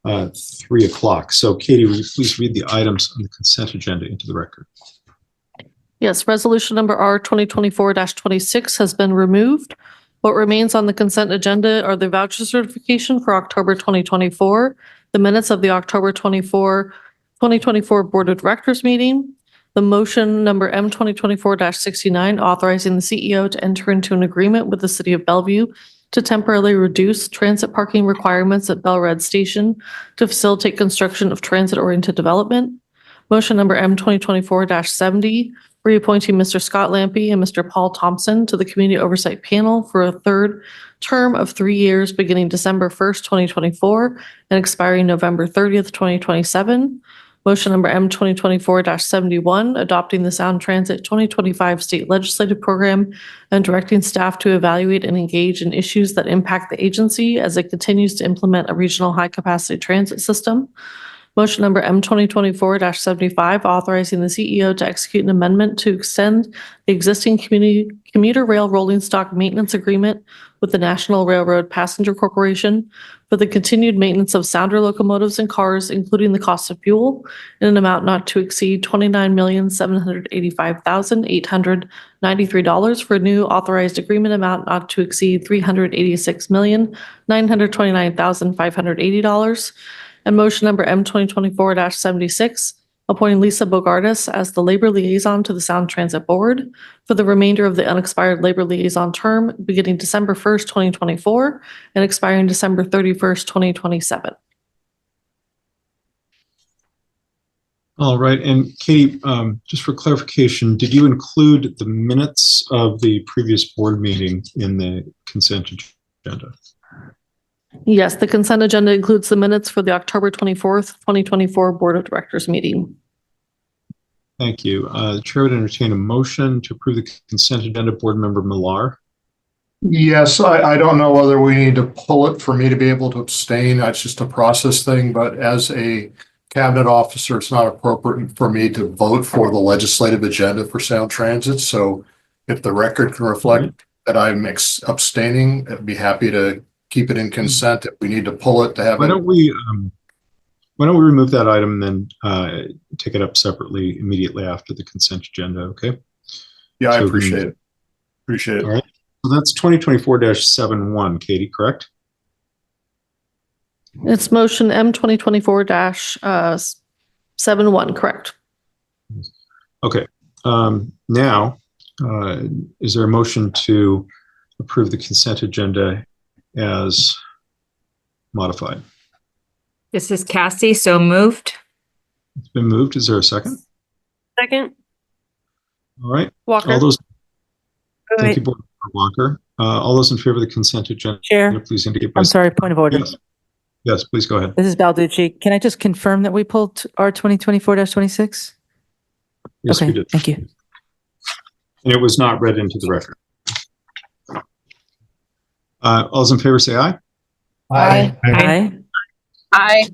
3 o'clock. So Katie, will you please read the items on the consent agenda into the record? Yes, resolution number R 2024-26 has been removed. What remains on the consent agenda are the voucher certification for October 2024, the minutes of the October 2024 Board of Directors meeting, the motion number M 2024-69 authorizing the CEO to enter into an agreement with the City of Bellevue to temporarily reduce transit parking requirements at Bell Red Station to facilitate construction of transit-oriented development. Motion number M 2024-70, reappointing Mr. Scott Lampy and Mr. Paul Thompson to the Community Oversight Panel for a third term of 3 years beginning December 1st, 2024 and expiring November 30th, 2027. Motion number M 2024-71, adopting the Sound Transit 2025 State Legislative Program and directing staff to evaluate and engage in issues that impact the agency as it continues to implement a regional high-capacity transit system. Motion number M 2024-75, authorizing the CEO to execute an amendment to extend the existing commuter rail rolling stock maintenance agreement with the National Railroad Passenger Corporation for the continued maintenance of sounder locomotives and cars, including the cost of fuel, in an amount not to exceed $29,785,893 for a new authorized agreement amount not to exceed $386,929,580. And motion number M 2024-76, appointing Lisa Bogardus as the labor liaison to the Sound Transit Board for the remainder of the unexpired labor liaison term beginning December 1st, 2024 and expiring December 31st, 2027. All right, and Katie, just for clarification, did you include the minutes of the previous board meeting in the consent agenda? Yes, the consent agenda includes the minutes for the October 24th, 2024 Board of Directors meeting. Thank you. The chair would entertain a motion to approve the consent agenda. Board Member Millar. Yes, I don't know whether we need to pull it for me to be able to abstain. That's just a process thing, but as a cabinet officer, it's not appropriate for me to vote for the legislative agenda for Sound Transit. So if the record can reflect that I'm abstaining, I'd be happy to keep it in consent. If we need to pull it to have why don't we remove that item and then take it up separately immediately after the consent agenda, okay? Yeah, I appreciate it. Appreciate it. All right. So that's 2024-71, Katie, correct? It's motion M 2024-71, correct. Okay, now, is there a motion to approve the consent agenda as modified? This is Cassie, so moved. It's been moved. Is there a second? Second, All right. Walker. All those, thank Wait. you, Board Member Walker. All those in favor of the consent agenda, Chair, please indicate by. I'm sorry, point of order. Yes. Yes, please go ahead. This is Balducci. Can I just confirm that we pulled our 2024-26? Yes, we Okay, did. thank you. And it was not read into the record. All those in favor say aye. Aye. Aye. Aye.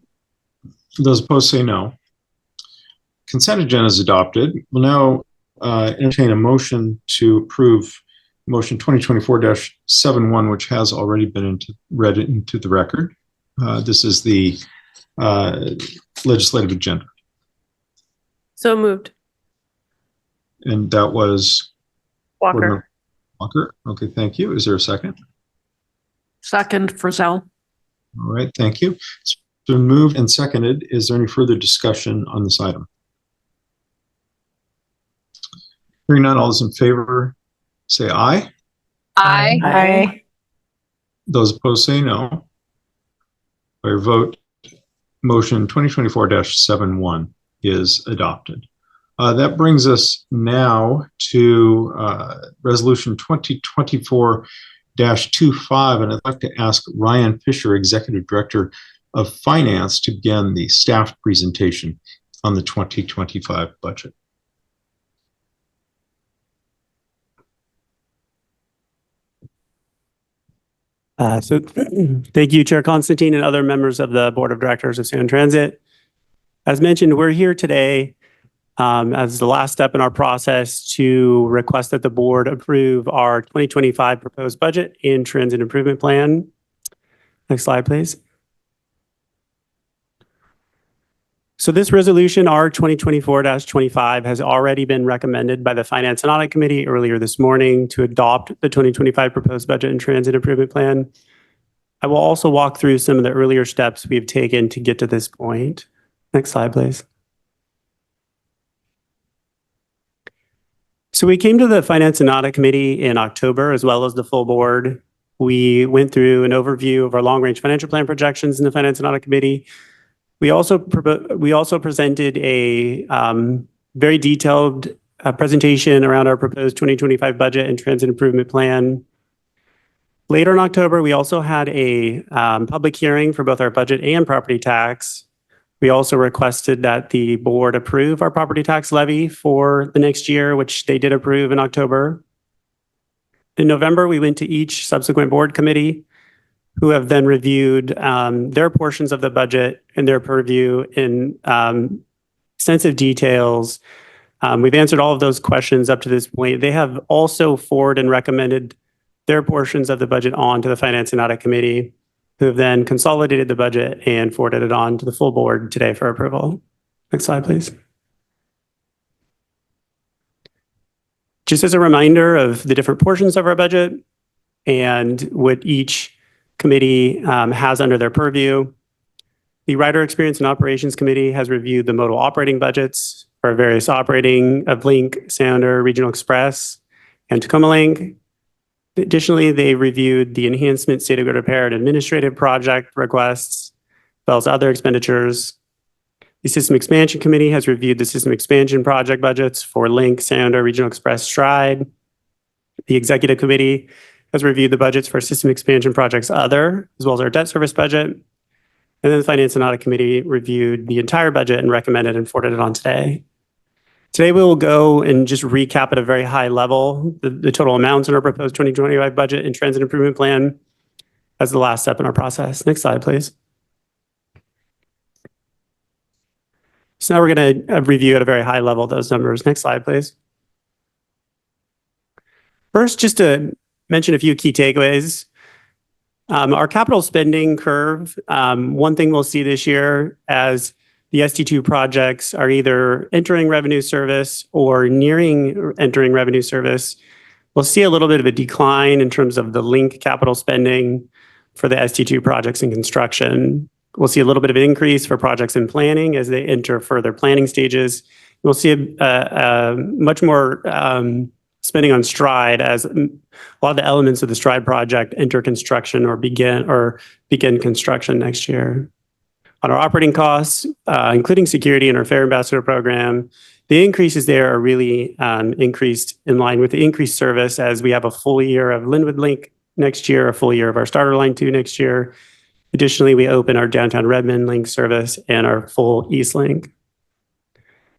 Those opposed say no. Consent agenda is adopted. We'll now entertain a motion to approve motion 2024-71, which has already been read into the record. This is the legislative agenda. So moved. And that was Board Walker. Member Walker. Okay, thank you. Is there a second? Second, Frizzell. All right, thank you. It's been moved and seconded. Is there any further discussion on this item? Hearing none, all those in favor say aye. Aye. Aye. Those opposed say no. By your vote, motion 2024-71 is adopted. That brings us now to resolution 2024-25, and I'd like to ask Ryan Fisher, Executive Director of Finance, to begin the staff presentation on the 2025 budget. Thank you, Chair Constantine and other members of the Board of Directors of Sound Transit. As mentioned, we're here today as the last step in our process to request that the board approve our 2025 proposed budget and transit improvement plan. Next slide, please. So this resolution, R 2024-25, has already been recommended by the Finance and Audit Committee earlier this morning to adopt the 2025 proposed budget and transit improvement plan. I will also walk through some of the earlier steps we've taken to get to this point. Next slide, please. So we came to the Finance and Audit Committee in October, as well as the full board. We went through an overview of our long-range financial plan projections in the Finance and Audit Committee. We also presented a very detailed presentation around our proposed 2025 budget and transit improvement plan. Later in October, we also had a public hearing for both our budget and property tax. We also requested that the board approve our property tax levy for the next year, which they did approve in October. In November, we went to each subsequent board committee, who have then reviewed their portions of the budget and their purview in extensive details. We've answered all of those questions up to this point. They have also forwarded and recommended their portions of the budget on to the Finance and Audit Committee, who have then consolidated the budget and forwarded it on to the full board today for approval. Next slide, please. Just as a reminder of the different portions of our budget and what each committee has under their purview. The Rider Experience and Operations Committee has reviewed the modal operating budgets for various operating of Link, Sounder, Regional Express, and Tacoma Link. Additionally, they reviewed the enhancement, state of good repair, and administrative project requests, as well as other expenditures. The System Expansion Committee has reviewed the system expansion project budgets for Link, Sounder, Regional Express, Stride. The Executive Committee has reviewed the budgets for system expansion projects other, as well as our debt service budget. And then the Finance and Audit Committee reviewed the entire budget and recommended and forwarded it on today. Today, we will go and just recap at a very high level the total amounts in our proposed 2025 budget and transit improvement plan as the last step in our process. Next slide, please. So now we're going to review at a very high level those numbers. Next slide, please. First, just to mention a few key takeaways. Our capital spending curve, one thing we'll see this year as the ST2 projects are either entering revenue service or nearing entering revenue service, we'll see a little bit of a decline in terms of the Link capital spending for the ST2 projects in construction. We'll see a little bit of an increase for projects in planning as they enter further planning stages We'll see much more spending on STRIDE as a lot of the elements of the STRIDE project enter construction or begin construction next year. On our operating costs, including security and our Fair Ambassador program, the increases there are really increased in line with the increased service as we have a full year of Linwood Link next year, a full year of our Starter Line 2 next year. Additionally, we open our downtown Redmond Link service and our full East Link.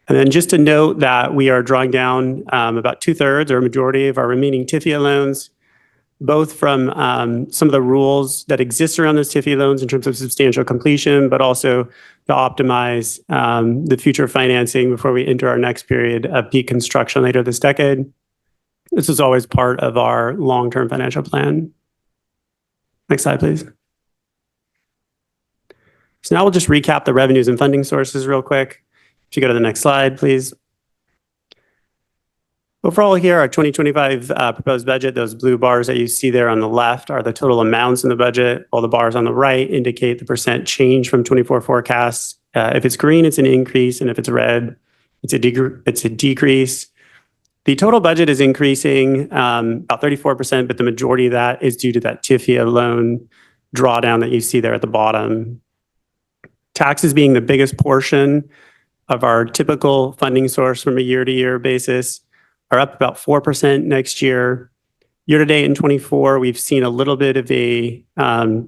And then just to note that we are drawing down about 2/3 or a majority of our remaining TIFIA loans, both from some of the rules that exist around those TIFIA loans in terms of substantial completion, but also to optimize the future financing before we enter our next period of peak construction later this decade. This is always part of our long-term financial plan. Next slide, please. So now we'll just recap the revenues and funding sources real quick. If you go to the next slide, please. Overall here, our 2025 proposed budget, those blue bars that you see there on the left are the total amounts in the budget, while the bars on the right indicate the percent change from 24 forecasts. If it's green, it's an increase, and if it's red, it's a decrease. The total budget is increasing about 34%, but the majority of that is due to that TIFIA loan drawdown that you see there at the bottom. Taxes being the biggest portion of our typical funding source from a year-to-year basis are up about 4% next year. Year-to-date in 24, we've seen a little bit of a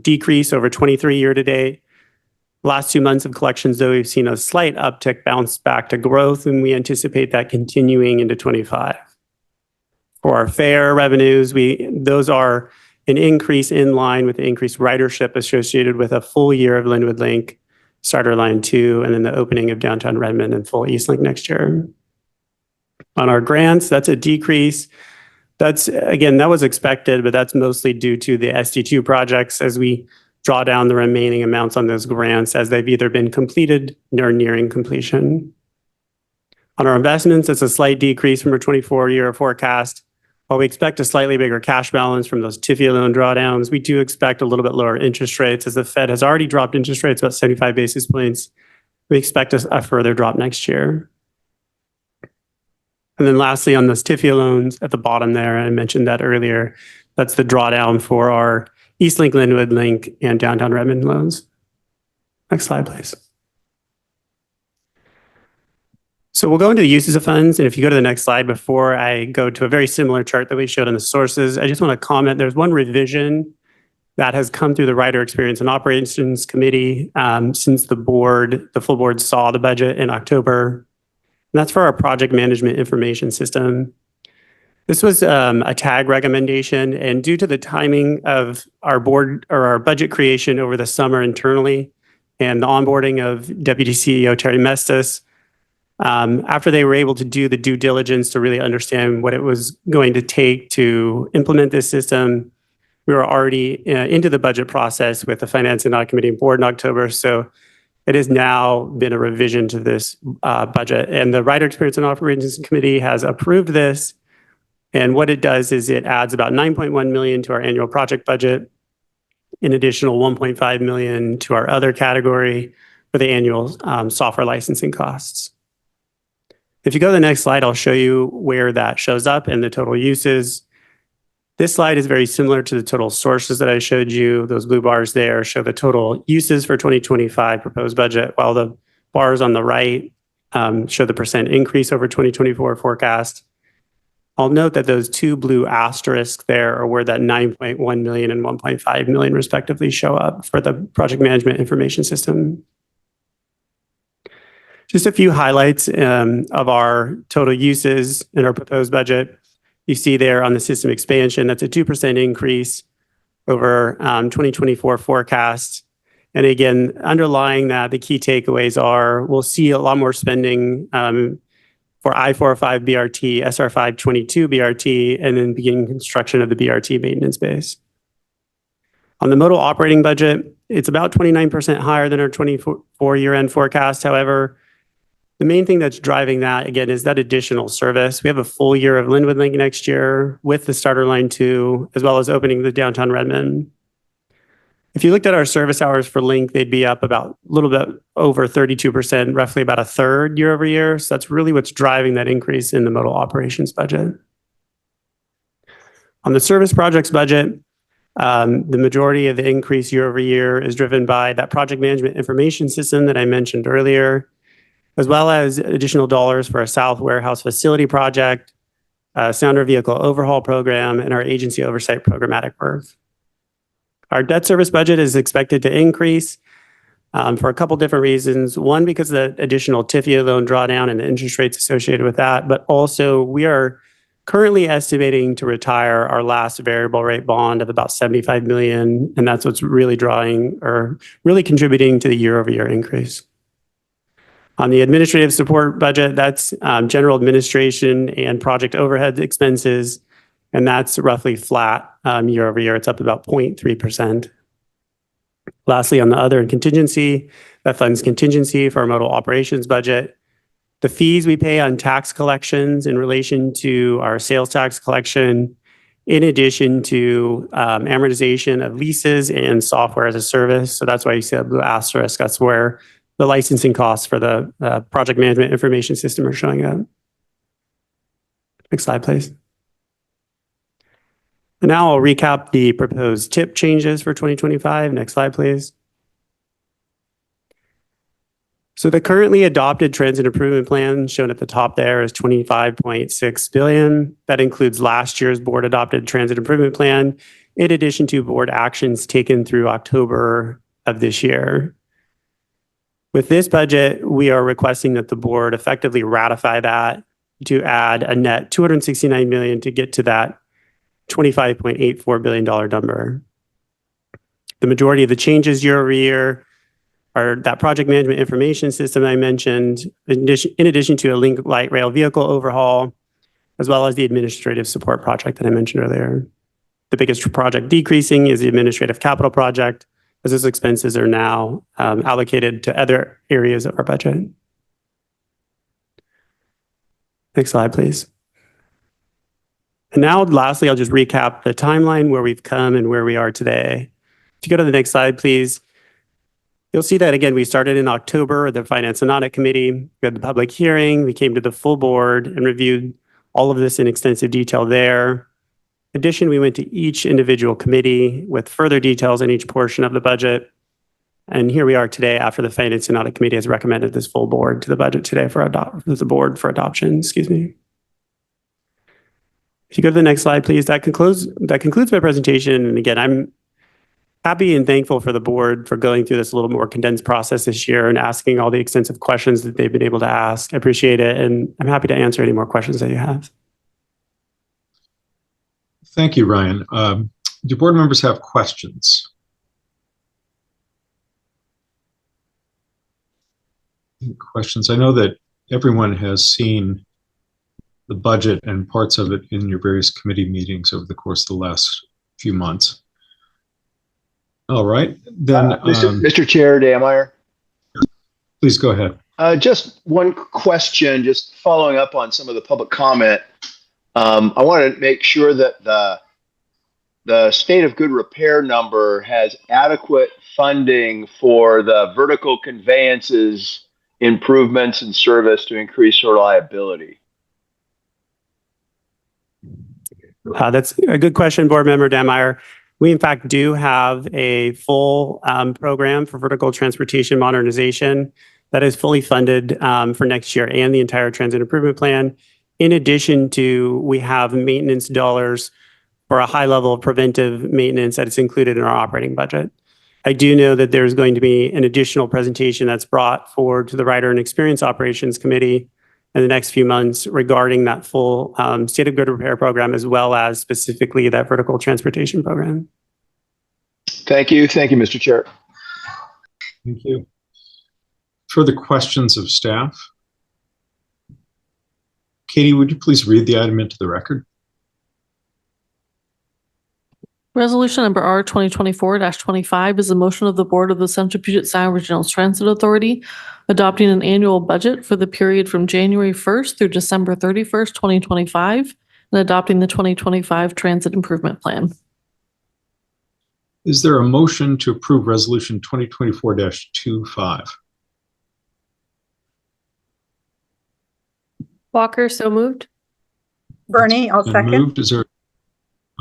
decrease over 23 year-to-date. Last 2 months of collections, though, we've seen a slight uptick bounce back to growth, and we anticipate that continuing into 25. For our fare revenues, those are an increase in line with the increased ridership associated with a full year of Linwood Link, Starter Line 2, and then the opening of downtown Redmond and full East Link next year. On our grants, that's a decrease. That was expected, but that's mostly due to the SD2 projects as we draw down the remaining amounts on those grants as they've either been completed or nearing completion. On our investments, it's a slight decrease from our 24-year forecast. While we expect a slightly bigger cash balance from those TIFIA loan drawdowns, we do expect a little bit lower interest rates as the Fed has already dropped interest rates about 75 basis points. We expect a further drop next year. And then lastly, on those TIFIA loans at the bottom there, I mentioned that earlier, that's the drawdown for our East Link, Linwood Link, and downtown Redmond loans. Next slide, please. So we'll go into the uses of funds. And if you go to the next slide before I go to a very similar chart that we showed on the sources, I just want to comment, there's one revision that has come through the Rider Experience and Operations Committee since the full board saw the budget in October. And that's for our project management information system. This was a TAG recommendation, and due to the timing of our board or our budget creation over the summer internally and the onboarding of Deputy CEO Terry Mestis, after they were able to do the due diligence to really understand what it was going to take to implement this system, we were already into the budget process with the Finance and Audit Committee and Board in October. So it has now been a revision to this budget, and the Rider Experience and Operations Committee has approved this. And what it does is it adds about $9.1 million to our annual project budget, an additional $1.5 million to our other category for the annual software licensing costs. If you go to the next slide, I'll show you where that shows up in the total uses. This slide is very similar to the total sources that I showed you. Those blue bars there show the total uses for 2025 proposed budget, while the bars on the right show the percent increase over 2024 forecast. I'll note that those two blue asterisks there are where that $9.1 million and $1.5 million respectively show up for the project management information system. Just a few highlights of our total uses in our proposed budget. You see there on the system expansion, that's a 2% increase over 2024 forecast. And again, underlying that, the key takeaways are we'll see a lot more spending for I-405 BRT, SR522 BRT, and then beginning construction of the BRT maintenance base. On the modal operating budget, it's about 29% higher than our 24 year-end forecast. However, the main thing that's driving that, again, is that additional service. We have a full year of Linwood Link next year with the Starter Line 2, as well as opening the downtown Redmond. If you looked at our service hours for Link, they'd be up about a little bit over 32%, roughly about a third year over year. So that's really what's driving that increase in the modal operations budget. On the service projects budget, the majority of the increase year over year is driven by that project management information system that I mentioned earlier, as well as additional dollars for a South Warehouse facility project, Sounder vehicle overhaul program, and our agency oversight programmatic work. Our debt service budget is expected to increase for a couple different reasons. One, because of the additional TIFIA loan drawdown and the interest rates associated with that, but also we are currently estimating to retire our last variable rate bond of about $75 million, and that's what's really drawing or really contributing to the year-over-year increase. On the administrative support budget, that's general administration and project overhead expenses, and that's roughly flat year over year. It's up about 0.3%. Lastly, on the other and contingency, that funds contingency for our modal operations budget. The fees we pay on tax collections in relation to our sales tax collection, in addition to amortization of leases and software as a service. So that's why you see a blue asterisk. That's where the licensing costs for the project management information system are showing up. Next slide, please. And now I'll recap the proposed TIP changes for 2025. Next slide, please. So the currently adopted transit improvement plan shown at the top there is $25.6 billion. That includes last year's board adopted transit improvement plan, in addition to board actions taken through October of this year. With this budget, we are requesting that the board effectively ratify that to add a net $269 million to get to that $25.84 billion number. The majority of the changes year over year are that project management information system I mentioned, in addition to a Link light rail vehicle overhaul, as well as the administrative support project that I mentioned earlier. The biggest project decreasing is the administrative capital project, as those expenses are now allocated to other areas of our budget. Next slide, please. And now, lastly, I'll just recap the timeline where we've come and where we are today. If you go to the next slide, please. You'll see that, again, we started in October, the Finance and Audit Committee. We had the public hearing. We came to the full board and reviewed all of this in extensive detail there. In addition, we went to each individual committee with further details on each portion of the budget. And here we are today after the Finance and Audit Committee has recommended this full board to the budget today for the board for adoption, excuse me. If you go to the next slide, please, that concludes my presentation. And again, I'm happy and thankful for the board for going through this a little more condensed process this year and asking all the extensive questions that they've been able to ask. I appreciate it. And I'm happy to answer any more questions that you have. Thank you, Ryan. Do board members have questions? Questions? I know that everyone has seen the budget and parts of it in your various committee meetings over the course of the last few months. All right, then. Mr. Chair, Dameyer. Please go ahead. Just one question, just following up on some of the public comment. I want to make sure that the state of good repair number has adequate funding for the vertical conveyances improvements and service to increase reliability. That's a good question, Board Member Dameyer. We, in fact, do have a full program for vertical transportation modernization that is fully funded for next year and the entire transit improvement plan. In addition to, we have maintenance dollars for a high level of preventive maintenance that is included in our operating budget. I do know that there's going to be an additional presentation that's brought forward to the Rider and Experience Operations Committee in the next few months regarding that full state of good repair program, as well as specifically that vertical transportation program. Thank you. Thank you, Mr. Chair. Thank you. Further questions of staff? Katie, would you please read the item into the record? Resolution number R 2024-25 is a motion of the Board of the Central Puget Sound Regional Transit Authority adopting an annual budget for the period from January 1st through December 31st, 2025, and adopting the 2025 Transit Improvement Plan. Is there a motion to approve Resolution 2024-25? Walker, so moved. Bernie, I'll Been second. moved. Is there?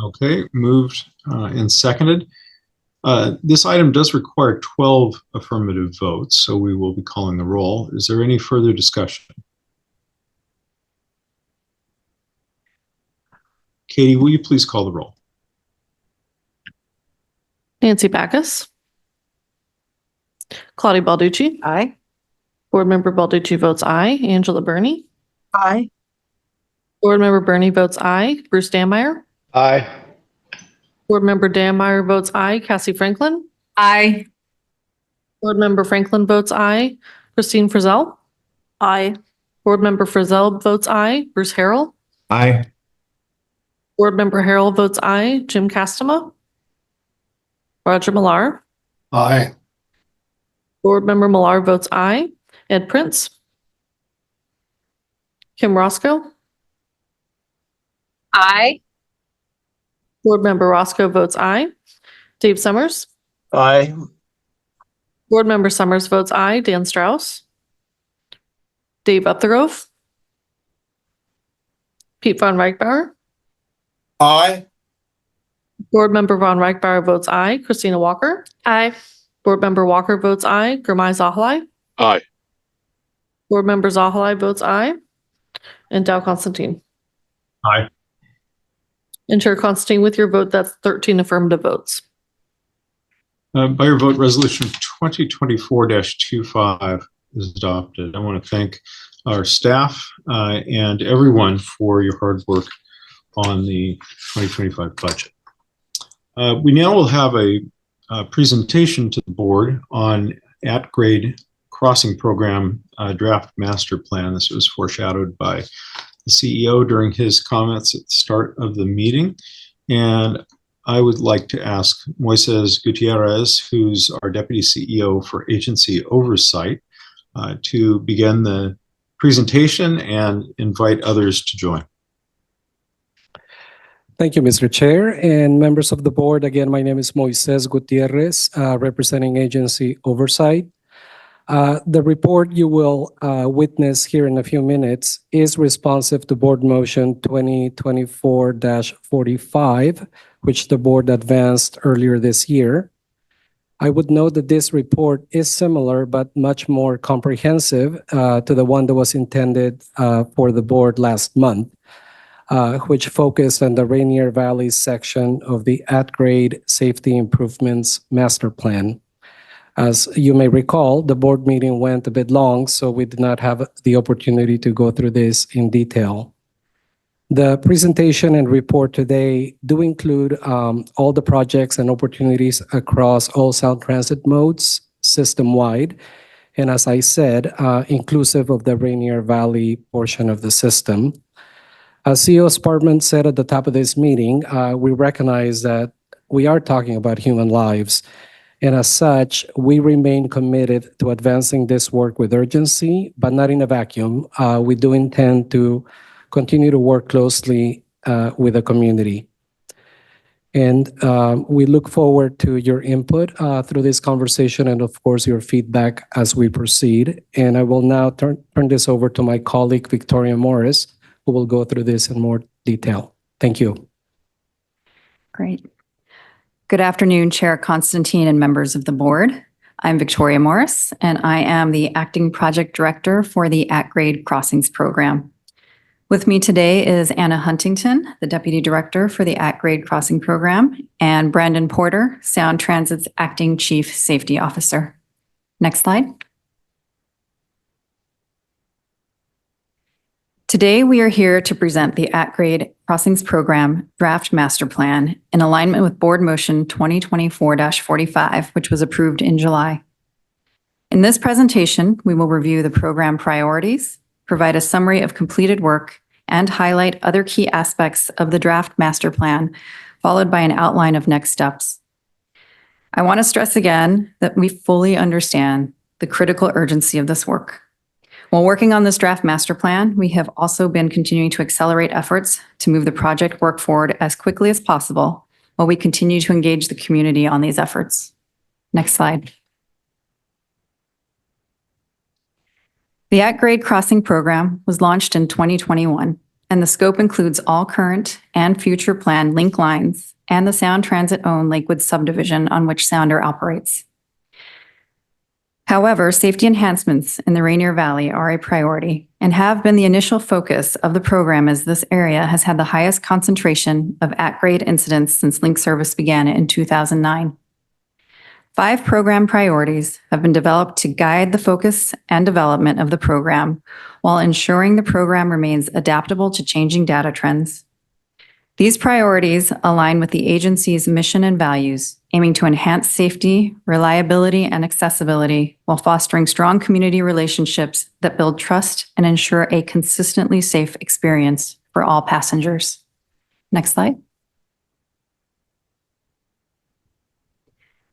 Okay, moved and seconded. This item does require 12 affirmative votes, so we will be calling the roll. Is there any further discussion? Katie, will you please call the roll? Nancy Backus. Claudia Balducci. Aye. Board Member Balducci votes aye. Angela Burney. Aye. Board Member Burney votes aye. Bruce Danmeyer. Aye. Board Member Danmeyer votes aye. Cassie Franklin. Aye. Board Member Franklin votes aye. Christine Frizzell. Aye. Board Member Frizzell votes aye. Bruce Harrell. Aye. Board Member Harrell votes aye. Jim Castema. Roger Millar. Aye. Board Member Millar votes aye. Ed Prince. Kim Roscoe. Aye. Board Member Roscoe votes aye. Dave Summers. Aye. Board Member Summers votes aye. Dan Strauss. Dave Upthgrove. Pete Von Reichbauer. Aye. Board Member Von Reichbauer votes aye. Christina Walker. Aye. Board Member Walker votes aye. Gurmai Zahalai. Aye. Board Member Zahalai votes aye. And Dow Constantine. Aye. And Chair Constantine, with your vote, that's 13 affirmative votes. By your vote, Resolution 2024-25 is adopted. I want to thank our staff and everyone for your hard work on the 2025 budget. We now will have a presentation to the board on at-grade crossing program draft master plan. This was foreshadowed by the CEO during his comments at the start of the meeting. And I would like to ask Moises Gutierrez, who's our Deputy CEO for Agency Oversight, to begin the presentation and invite others to join. Thank you, Mr. Chair and members of the board. Again, my name is Moises Gutierrez, representing Agency Oversight. The report you will witness here in a few minutes is responsive to Board Motion 2024-45, which the board advanced earlier this year. I would note that this report is similar but much more comprehensive to the one that was intended for the board last month, which focused on the Rainier Valley section of the at-grade safety improvements master plan. As you may recall, the board meeting went a bit long, so we did not have the opportunity to go through this in detail. The presentation and report today do include all the projects and opportunities across all Sound Transit modes system-wide, and as I said, inclusive of the Rainier Valley portion of the system. As CEO Spartman said at the top of this meeting, we recognize that we are talking about human lives. And as such, we remain committed to advancing this work with urgency, but not in a vacuum. We do intend to continue to work closely with the community. And we look forward to your input through this conversation and, of course, your feedback as we proceed. And I will now turn this over to my colleague, Victoria Morris, who will go through this in more detail. Thank you. Great. Good afternoon, Chair Constantine and members of the board. I'm Victoria Morris, and I am the Acting Project Director for the At-Grade Crossings Program. With me today is Anna Huntington, the Deputy Director for the At-Grade Crossing Program, and Brandon Porter, Sound Transit's Acting Chief Safety Officer. Next slide. Today, we are here to present the At-Grade Crossings Program Draft Master Plan in alignment with Board Motion 2024-45, which was approved in July. In this presentation, we will review the program priorities, provide a summary of completed work, and highlight other key aspects of the draft master plan, followed by an outline of next steps. I want to stress again that we fully understand the critical urgency of this work. While working on this draft master plan, we have also been continuing to accelerate efforts to move the project work forward as quickly as possible while we continue to engage the community on these efforts. Next slide. The at-grade crossing program was launched in 2021, and the scope includes all current and future planned link lines and the Sound Transit-owned Lakewood subdivision on which Sounder operates. However, safety enhancements in the Rainier Valley are a priority and have been the initial focus of the program, as this area has had the highest concentration of at-grade incidents since link service began in 2009. 5 program priorities have been developed to guide the focus and development of the program while ensuring the program remains adaptable to changing data trends. These priorities align with the agency's mission and values, aiming to enhance safety, reliability, and accessibility while fostering strong community relationships that build trust and ensure a consistently safe experience for all passengers. Next slide.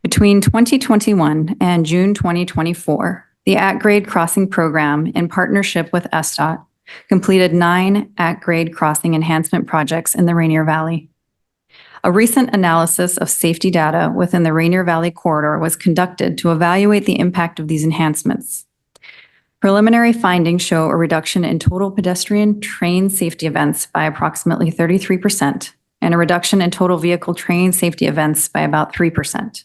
Between 2021 and June 2024, the at-grade crossing program, in partnership with SDOT, completed 9 at-grade crossing enhancement projects in the Rainier Valley. A recent analysis of safety data within the Rainier Valley corridor was conducted to evaluate the impact of these enhancements. Preliminary findings show a reduction in total pedestrian train safety events by approximately 33% and a reduction in total vehicle train safety events by about 3%.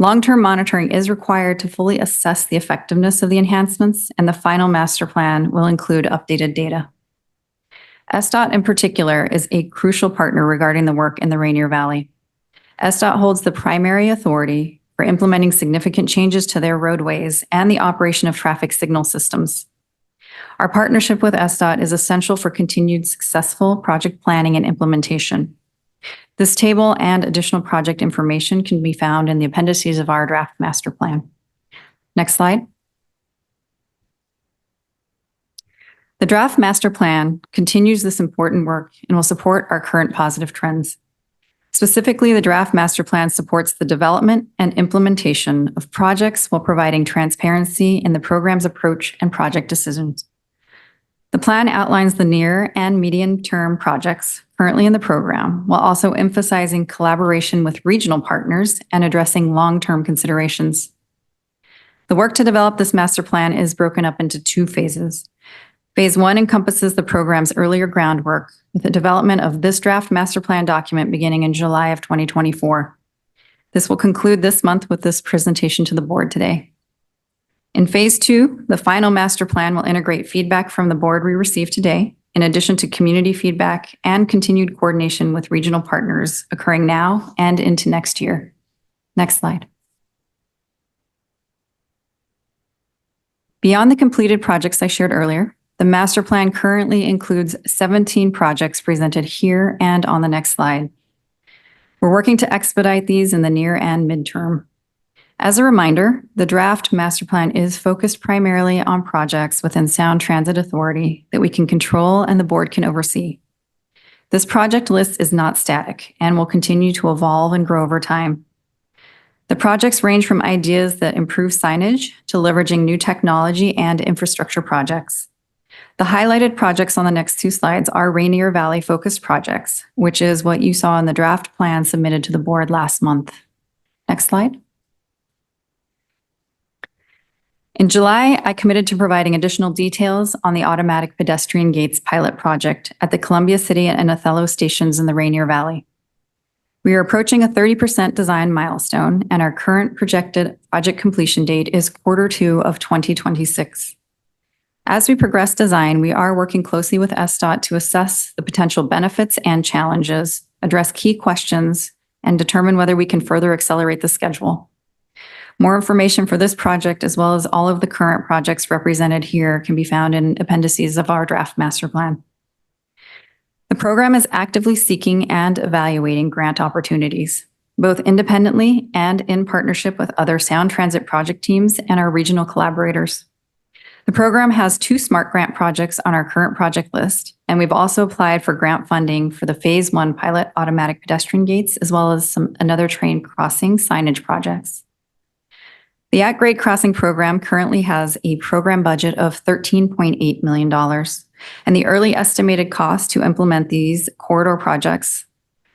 Long-term monitoring is required to fully assess the effectiveness of the enhancements, and the final master plan will include updated data. SDOT in particular is a crucial partner regarding the work in the Rainier Valley. SDOT holds the primary authority for implementing significant changes to their roadways and the operation of traffic signal systems. Our partnership with SDOT is essential for continued successful project planning and implementation. This table and additional project information can be found in the appendices of our draft master plan. Next slide. The draft master plan continues this important work and will support our current positive trends. Specifically, the draft master plan supports the development and implementation of projects while providing transparency in the program's approach and project decisions. The plan outlines the near and medium-term projects currently in the program, while also emphasizing collaboration with regional partners and addressing long-term considerations. The work to develop this master plan is broken up into 2 phases. Phase 1 encompasses the program's earlier groundwork, with the development of this draft master plan document beginning in July of 2024. This will conclude this month with this presentation to the board today. In Phase 2, the final master plan will integrate feedback from the board we received today, in addition to community feedback and continued coordination with regional partners occurring now and into next year. Next slide. Beyond the completed projects I shared earlier, the master plan currently includes 17 projects presented here and on the next slide. We're working to expedite these in the near and midterm. As a reminder, the draft master plan is focused primarily on projects within Sound Transit Authority that we can control and the board can oversee. This project list is not static and will continue to evolve and grow over time. The projects range from ideas that improve signage to leveraging new technology and infrastructure projects. The highlighted projects on the next 2 slides are Rainier Valley focused projects, which is what you saw in the draft plan submitted to the board last month. Next slide. In July, I committed to providing additional details on the automatic pedestrian gates pilot project at the Columbia City and Othello stations in the Rainier Valley. We are approaching a 30% design milestone, and our current projected project completion date is Q2 of 2026. As we progress design, we are working closely with SDOT to assess the potential benefits and challenges, address key questions, and determine whether we can further accelerate the schedule. More information for this project, as well as all of the current projects represented here, can be found in appendices of our draft master plan. The program is actively seeking and evaluating grant opportunities, both independently and in partnership with other Sound Transit project teams and our regional collaborators. The program has 2 SMART grant projects on our current project list, and we've also applied for grant funding for the Phase 1 pilot automatic pedestrian gates, as well as another train crossing signage projects. The at-grade crossing program currently has a program budget of $13.8 million, and the early estimated cost to implement these corridor projects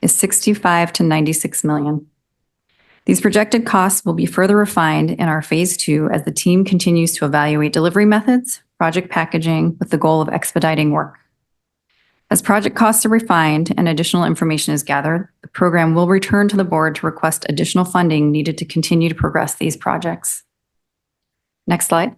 is 65 to 96 million. These projected costs will be further refined in our phase 2 as the team continues to evaluate delivery methods, project packaging with the goal of expediting work. As project costs are refined and additional information is gathered, the program will return to the board to request additional funding needed to continue to progress these projects. Next slide.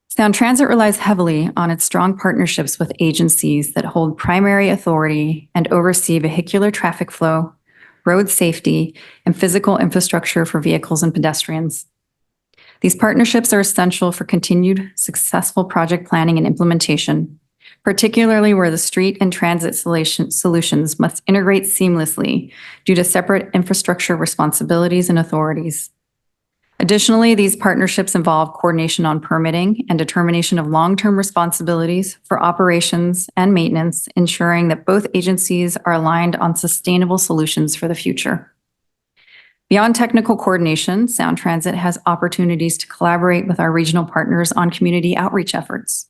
Sound Transit relies heavily on its strong partnerships with agencies that hold primary authority and oversee vehicular traffic flow, road safety, and physical infrastructure for vehicles and pedestrians. These partnerships are essential for continued successful project planning and implementation, particularly where the street and transit solutions must integrate seamlessly due to separate infrastructure responsibilities and authorities. Additionally, these partnerships involve coordination on permitting and determination of long-term responsibilities for operations and maintenance, ensuring that both agencies are aligned on sustainable solutions for the future. Beyond technical coordination, Sound Transit has opportunities to collaborate with our regional partners on community outreach efforts.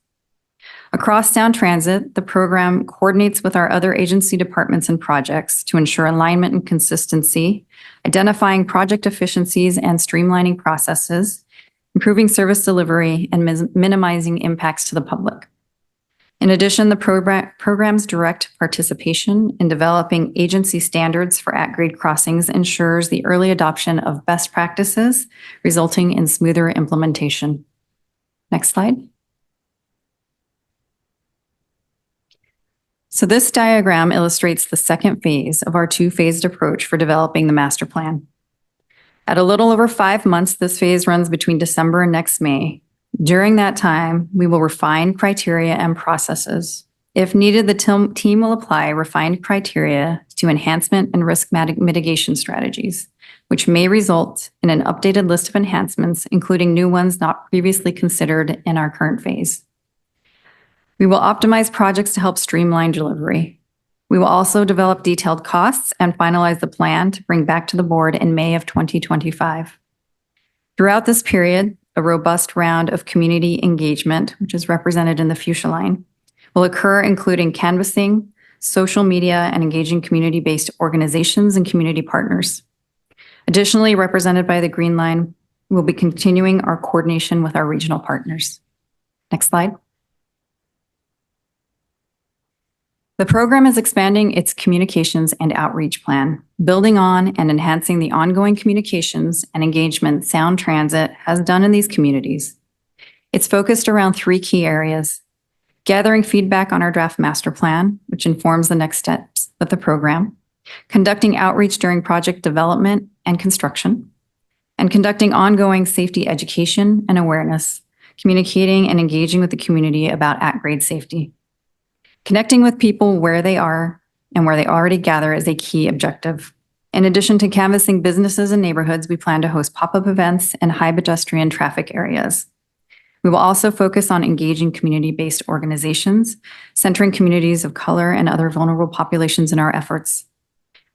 Across Sound Transit, the program coordinates with our other agency departments and projects to ensure alignment and consistency, identifying project efficiencies and streamlining processes, improving service delivery, and minimizing impacts to the public. In addition, the program's direct participation in developing agency standards for at-grade crossings ensures the early adoption of best practices, resulting in smoother implementation. Next slide. So this diagram illustrates the second phase of our two-phased approach for developing the master plan. At a little over 5 months, this phase runs between December and next May. During that time, we will refine criteria and processes. If needed, the team will apply refined criteria to enhancement and risk mitigation strategies, which may result in an updated list of enhancements, including new ones not previously considered in our current phase. We will optimize projects to help streamline delivery. We will also develop detailed costs and finalize the plan to bring back to the board in May of 2025. Throughout this period, a robust round of community engagement, which is represented in the fuchsia line, will occur, including canvassing, social media, and engaging community-based organizations and community partners. Additionally, represented by the green line, we'll be continuing our coordination with our regional partners. Next slide. The program is expanding its communications and outreach plan, building on and enhancing the ongoing communications and engagement Sound Transit has done in these communities. It's focused around 3 key areas: gathering feedback on our draft master plan, which informs the next steps of the program, conducting outreach during project development and construction, and conducting ongoing safety education and awareness, communicating and engaging with the community about at-grade safety. Connecting with people where they are and where they already gather is a key objective. In addition to canvassing businesses and neighborhoods, we plan to host pop-up events in high pedestrian traffic areas. We will also focus on engaging community-based organizations, centering communities of color and other vulnerable populations in our efforts.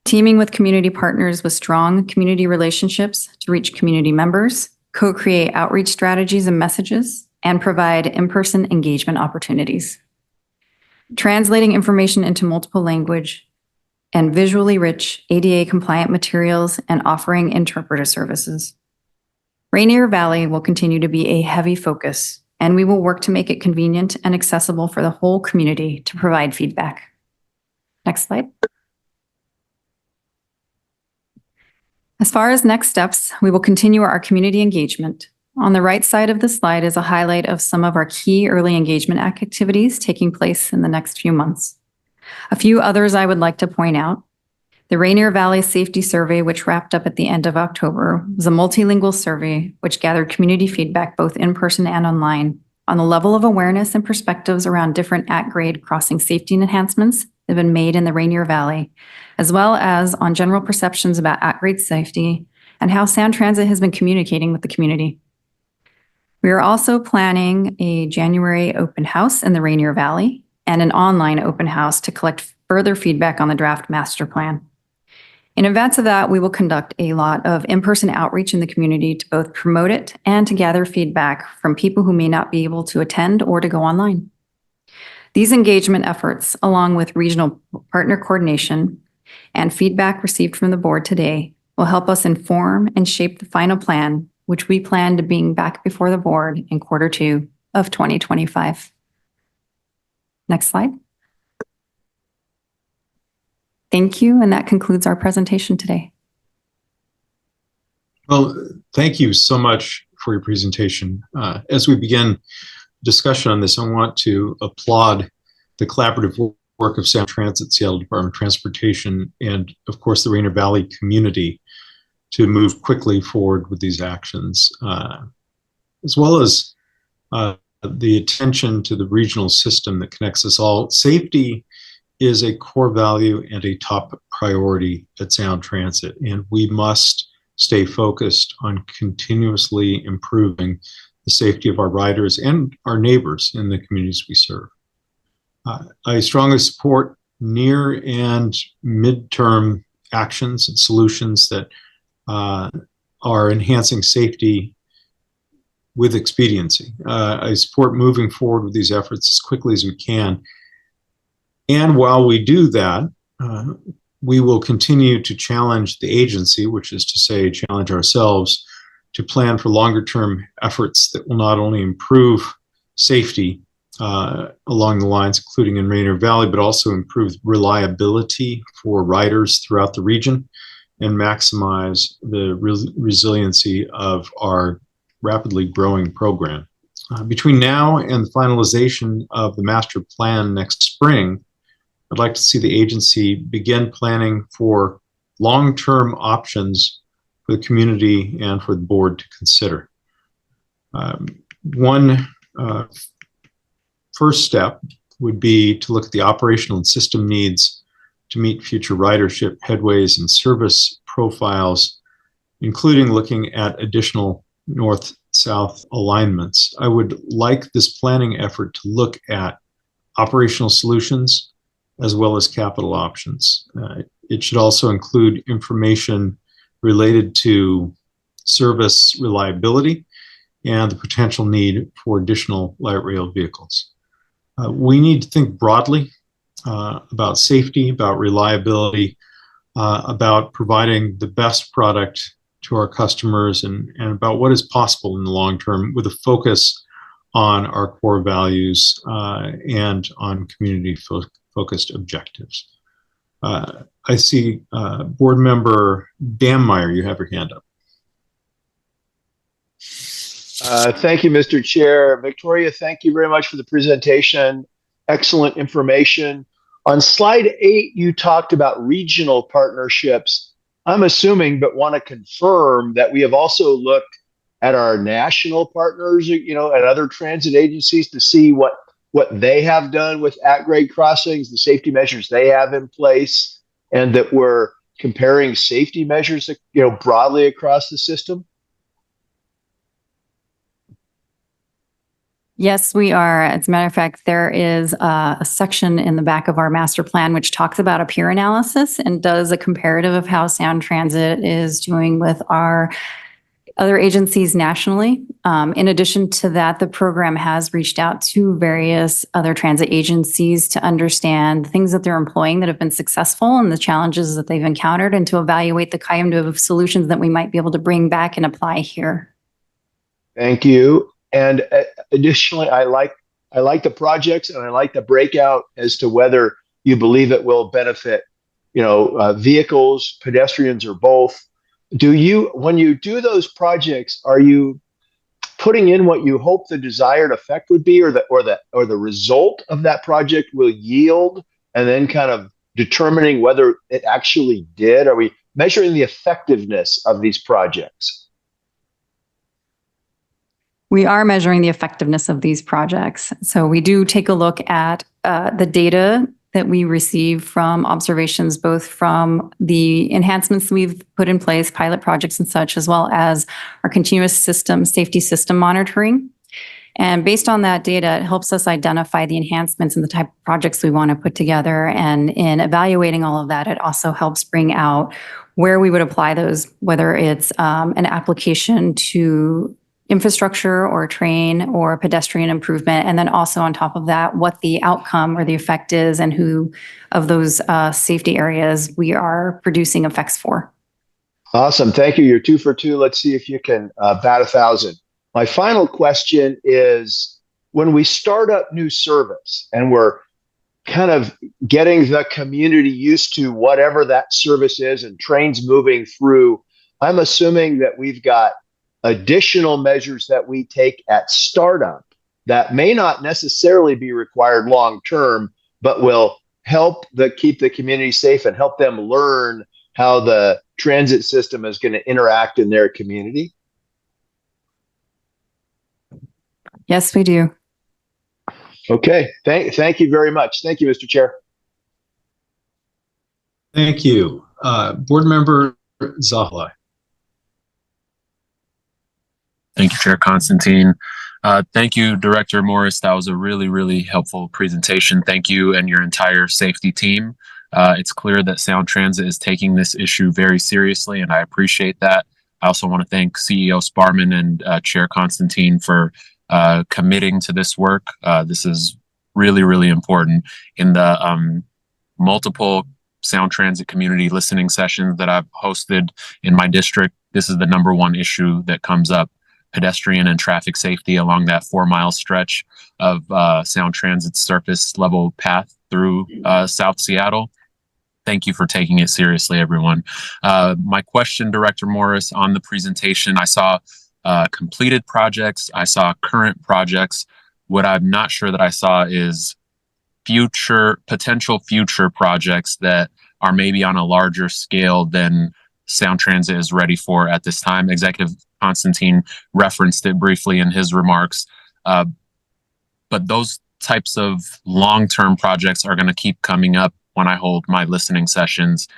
Teaming with community partners with strong community relationships to reach community members, co-create outreach strategies and messages, and provide in-person engagement opportunities. Translating information into multiple language and visually rich ADA compliant materials and offering interpreter services. Rainier Valley will continue to be a heavy focus, and we will work to make it convenient and accessible for the whole community to provide feedback. Next slide. As far as next steps, we will continue our community engagement. On the right side of the slide is a highlight of some of our key early engagement activities taking place in the next few months. A few others I would like to point out. The Rainier Valley Safety Survey, which wrapped up at the end of October, was a multilingual survey which gathered community feedback both in person and online on the level of awareness and perspectives around different at-grade crossing safety enhancements that have been made in the Rainier Valley, as well as on general perceptions about at-grade safety and how Sound Transit has been communicating with the community. We are also planning a January open house in the Rainier Valley and an online open house to collect further feedback on the draft master plan. In advance of that, we will conduct a lot of in-person outreach in the community to both promote it and to gather feedback from people who may not be able to attend or to go online. These engagement efforts, along with regional partner coordination and feedback received from the board today, will help us inform and shape the final plan, which we plan to bring back before the board in Q2 of 2025. Next slide. Thank you, and that concludes our presentation today. Well, thank you so much for your presentation. As we begin discussion on this, I want to applaud the collaborative work of Sound Transit, Seattle Department of Transportation, and of course the Rainier Valley community to move quickly forward with these actions, as well as the attention to the regional system that connects us all. Safety is a core value and a top priority at Sound Transit, and we must stay focused on continuously improving the safety of our riders and our neighbors in the communities we serve. I strongly support near and midterm actions and solutions that are enhancing safety with expediency. I support moving forward with these efforts as quickly as we can. And while we do that, we will continue to challenge the agency, which is to say, challenge ourselves to plan for longer term efforts that will not only improve safety along the lines, including in Rainier Valley, but also improve reliability for riders throughout the region and maximize the resiliency of our rapidly growing program. Between now and the finalization of the master plan next spring, I'd like to see the agency begin planning for long-term options for the community and for the board to consider. One first step would be to look at the operational and system needs to meet future ridership headways and service profiles, including looking at additional north-south alignments. I would like this planning effort to look at operational solutions as well as capital options. It should also include information related to service reliability and the potential need for additional light rail vehicles. We need to think broadly about safety, about reliability, about providing the best product to our customers, and about what is possible in the long term with a focus on our core values and on community-focused objectives. I see Board Member Dammeier, you have your hand up. Thank you, Mr. Chair. Victoria, thank you very much for the presentation. Excellent information. On slide 8, you talked about regional partnerships. I'm assuming, but want to confirm, that we have also looked at our national partners, at other transit agencies to see what they have done with at-grade crossings, the safety measures they have in place, and that we're comparing safety measures, broadly across the system. Yes, we are. As a matter of fact, there is a section in the back of our master plan which talks about a peer analysis and does a comparative of how Sound Transit is doing with our other agencies nationally. In addition to that, the program has reached out to various other transit agencies to understand things that they're employing that have been successful and the challenges that they've encountered, and to evaluate the kind of solutions that we might be able to bring back and apply here. Thank you. And additionally, I like the projects, and I like the breakout as to whether you believe it will benefit, vehicles, pedestrians, or both. When you do those projects, are you putting in what you hope the desired effect would be, or the result of that project will yield, and then kind of determining whether it actually did? Are we measuring the effectiveness of these projects? We are measuring the effectiveness of these projects. So we do take a look at the data that we receive from observations, both from the enhancements we've put in place, pilot projects and such, as well as our continuous safety system monitoring. And based on that data, it helps us identify the enhancements and the type of projects we want to put together. And in evaluating all of that, it also helps bring out where we would apply those, whether it's an application to infrastructure or train or pedestrian improvement. And then also on top of that, what the outcome or the effect is and who of those safety areas we are producing effects for. Awesome. Thank you. You're 2 for 2. Let's see if you can bat 1,000. My final question is, when we start up new service and we're kind of getting the community used to whatever that service is and trains moving through, I'm assuming that we've got additional measures that we take at startup that may not necessarily be required long term, but will help keep the community safe and help them learn how the transit system is going to interact in their community. Yes, we do. Okay. Thank you very much. Thank you, Mr. Chair. Thank you. Board Member Zahalai. Thank you, Chair Constantine. Thank you, Director Morris. That was a really, really helpful presentation. Thank you and your entire safety team. It's clear that Sound Transit is taking this issue very seriously, and I appreciate that. I also want to thank CEO Sparman and Chair Constantine for committing to this work. This is really, really important. In the multiple Sound Transit community listening sessions that I've hosted in my district, this is the #1 issue that comes up: pedestrian and traffic safety along that 4-mile stretch of Sound Transit's surface level path through South Seattle. Thank you for taking it seriously, everyone. My question, Director Morris, on the presentation, I saw completed projects, I saw current projects. What I'm not sure that I saw is potential future projects that are maybe on a larger scale than Sound Transit is ready for at this time. Executive Constantine referenced it briefly in his remarks, but those types of long-term projects are going to keep coming up when I hold my listening sessions.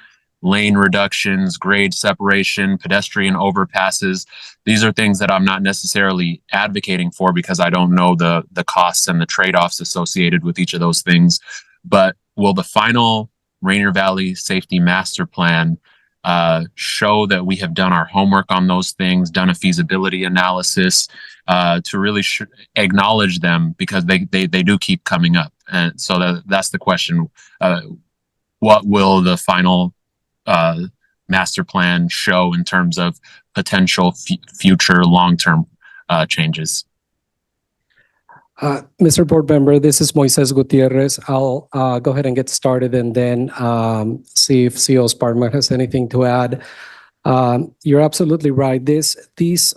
Lane reductions, grade separation, pedestrian overpasses. These are things that I'm not necessarily advocating for because I don't know the costs and the trade-offs associated with each of those things. But will the final Rainier Valley Safety Master Plan show that we have done our homework on those things, done a feasibility analysis to really acknowledge them, because they do keep coming up? And so that's the question. What will the final master plan show in terms of potential future long-term changes? Mr. Board Member, this is Moises Gutierrez. I'll go ahead and get started and then see if CEO Sparman has anything to add. You're absolutely right. These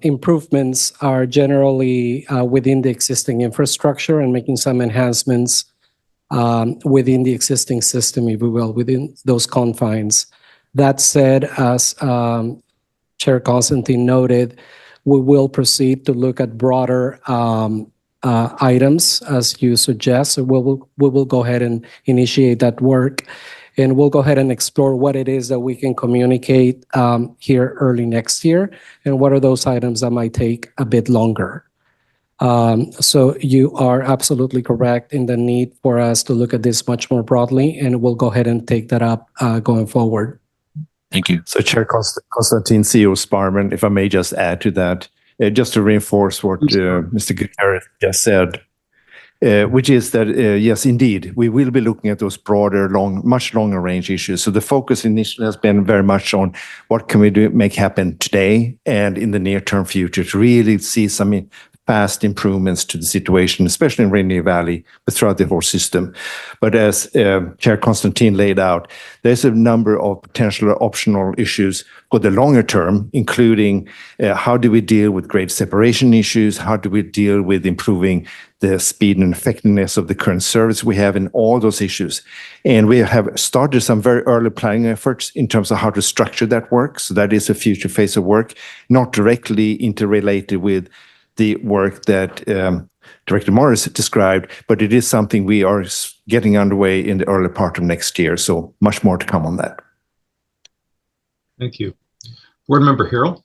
improvements are generally within the existing infrastructure and making some enhancements within the existing system, if we will, within those confines. That said, as Chair Constantine noted, we will proceed to look at broader items as you suggest. So we will go ahead and initiate that work, and we'll go ahead and explore what it is that we can communicate here early next year, and what are those items that might take a bit longer. So you are absolutely correct in the need for us to look at this much more broadly, and we'll go ahead and take that up going forward. Thank you. So Chair Constantine, CEO Sparman, if I may just add to that, just to reinforce what Mr. Gutierrez just said, which is that, yes, indeed, we will be looking at those broader, much longer range issues. So the focus initially has been very much on what can we make happen today and in the near-term future to really see some fast improvements to the situation, especially in Rainier Valley, but throughout the whole system. But as Chair Constantine laid out, there's a number of potential optional issues for the longer term, including how do we deal with grade separation issues? How do we deal with improving the speed and effectiveness of the current service we have in all those issues? And we have started some very early planning efforts in terms of how to structure that work. So that is a future phase of work, not directly interrelated with the work that Director Morris described, but it is something we are getting underway in the early part of next year. So much more to come on that. Thank you. Board Member Harrell.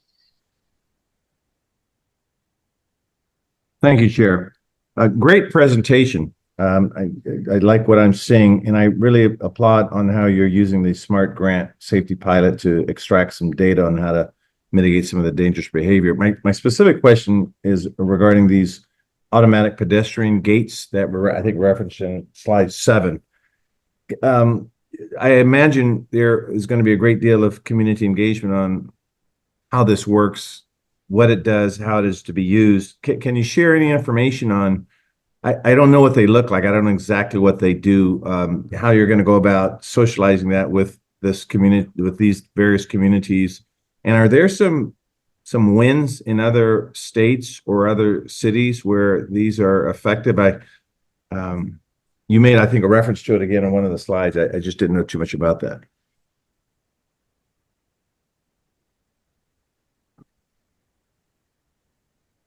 Thank you, Chair. A great presentation. I like what I'm seeing, and I really applaud on how you're using the SMART grant safety pilot to extract some data on how to mitigate some of the dangerous behavior. My specific question is regarding these automatic pedestrian gates that were, I think, referenced in slide 7. I imagine there is going to be a great deal of community engagement on how this works, what it does, how it is to be used. Can you share any information on, I don't know what they look like. I don't know exactly what they do, how you're going to go about socializing that with this community, with these various communities. And are there some wins in other states or other cities where these are effective? You made, I think, a reference to it again on one of the slides. I just didn't know too much about that.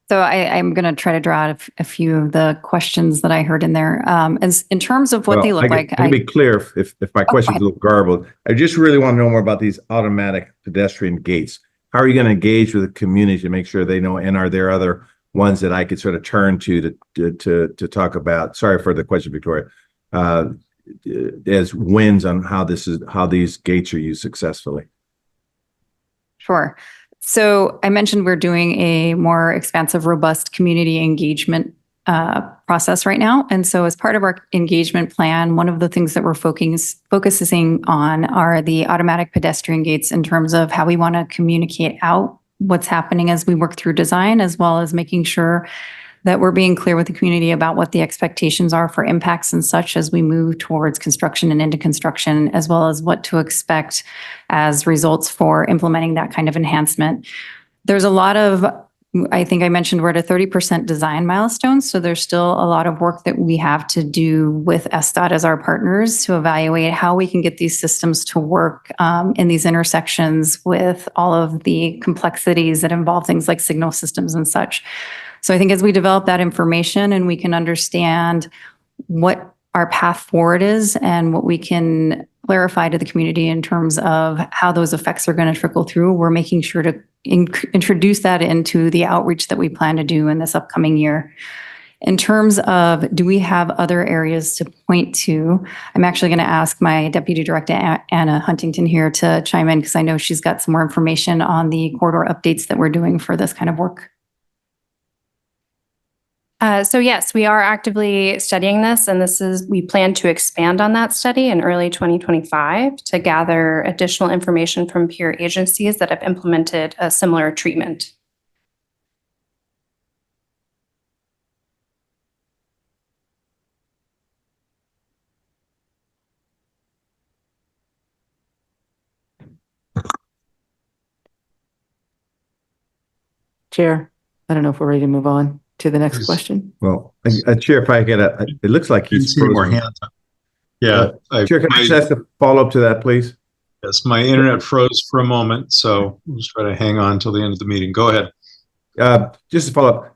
So I'm going to try to draw out a few of the questions that I heard in there. As in terms of what they look like. To be clear, if my question's a little garbled, I just really want to know more about these automatic pedestrian gates. How are you going to engage with the community to make sure they know? And are there other ones that I could sort of turn to talk about? Sorry for the question, Victoria. As wins on how these gates are used successfully. Sure. So I mentioned we're doing a more expansive, robust community engagement process right now. And so as part of our engagement plan, one of the things that we're focusing on are the automatic pedestrian gates in terms of how we want to communicate out what's happening as we work through design, as well as making sure that we're being clear with the community about what the expectations are for impacts and such as we move towards construction and into construction, as well as what to expect as results for implementing that kind of enhancement. There's a lot of, I think I mentioned we're at a 30% design milestone, so there's still a lot of work that we have to do with SDOT as our partners to evaluate how we can get these systems to work in these intersections with all of the complexities that involve things like signal systems and such. So I think as we develop that information and we can understand what our path forward is and what we can clarify to the community in terms of how those effects are going to trickle through, we're making sure to introduce that into the outreach that we plan to do in this upcoming year. In terms of, do we have other areas to point to? I'm actually going to ask my Deputy Director, Anna Huntington, here to chime in because I know she's got some more information on the corridor updates that we're doing for this kind of work. So yes, we are actively studying this, and we plan to expand on that study in early 2025 to gather additional information from peer agencies that have implemented a similar treatment. Chair, I don't know if we're ready to move on to the next question. Well, Chair, if I get it looks like he's frozen. More hands up. Yeah. Chair, can I just ask a follow-up to that, please? Yes, my internet froze for a moment, so we'll just try to hang on until the end of the meeting. Go ahead. Just to follow up,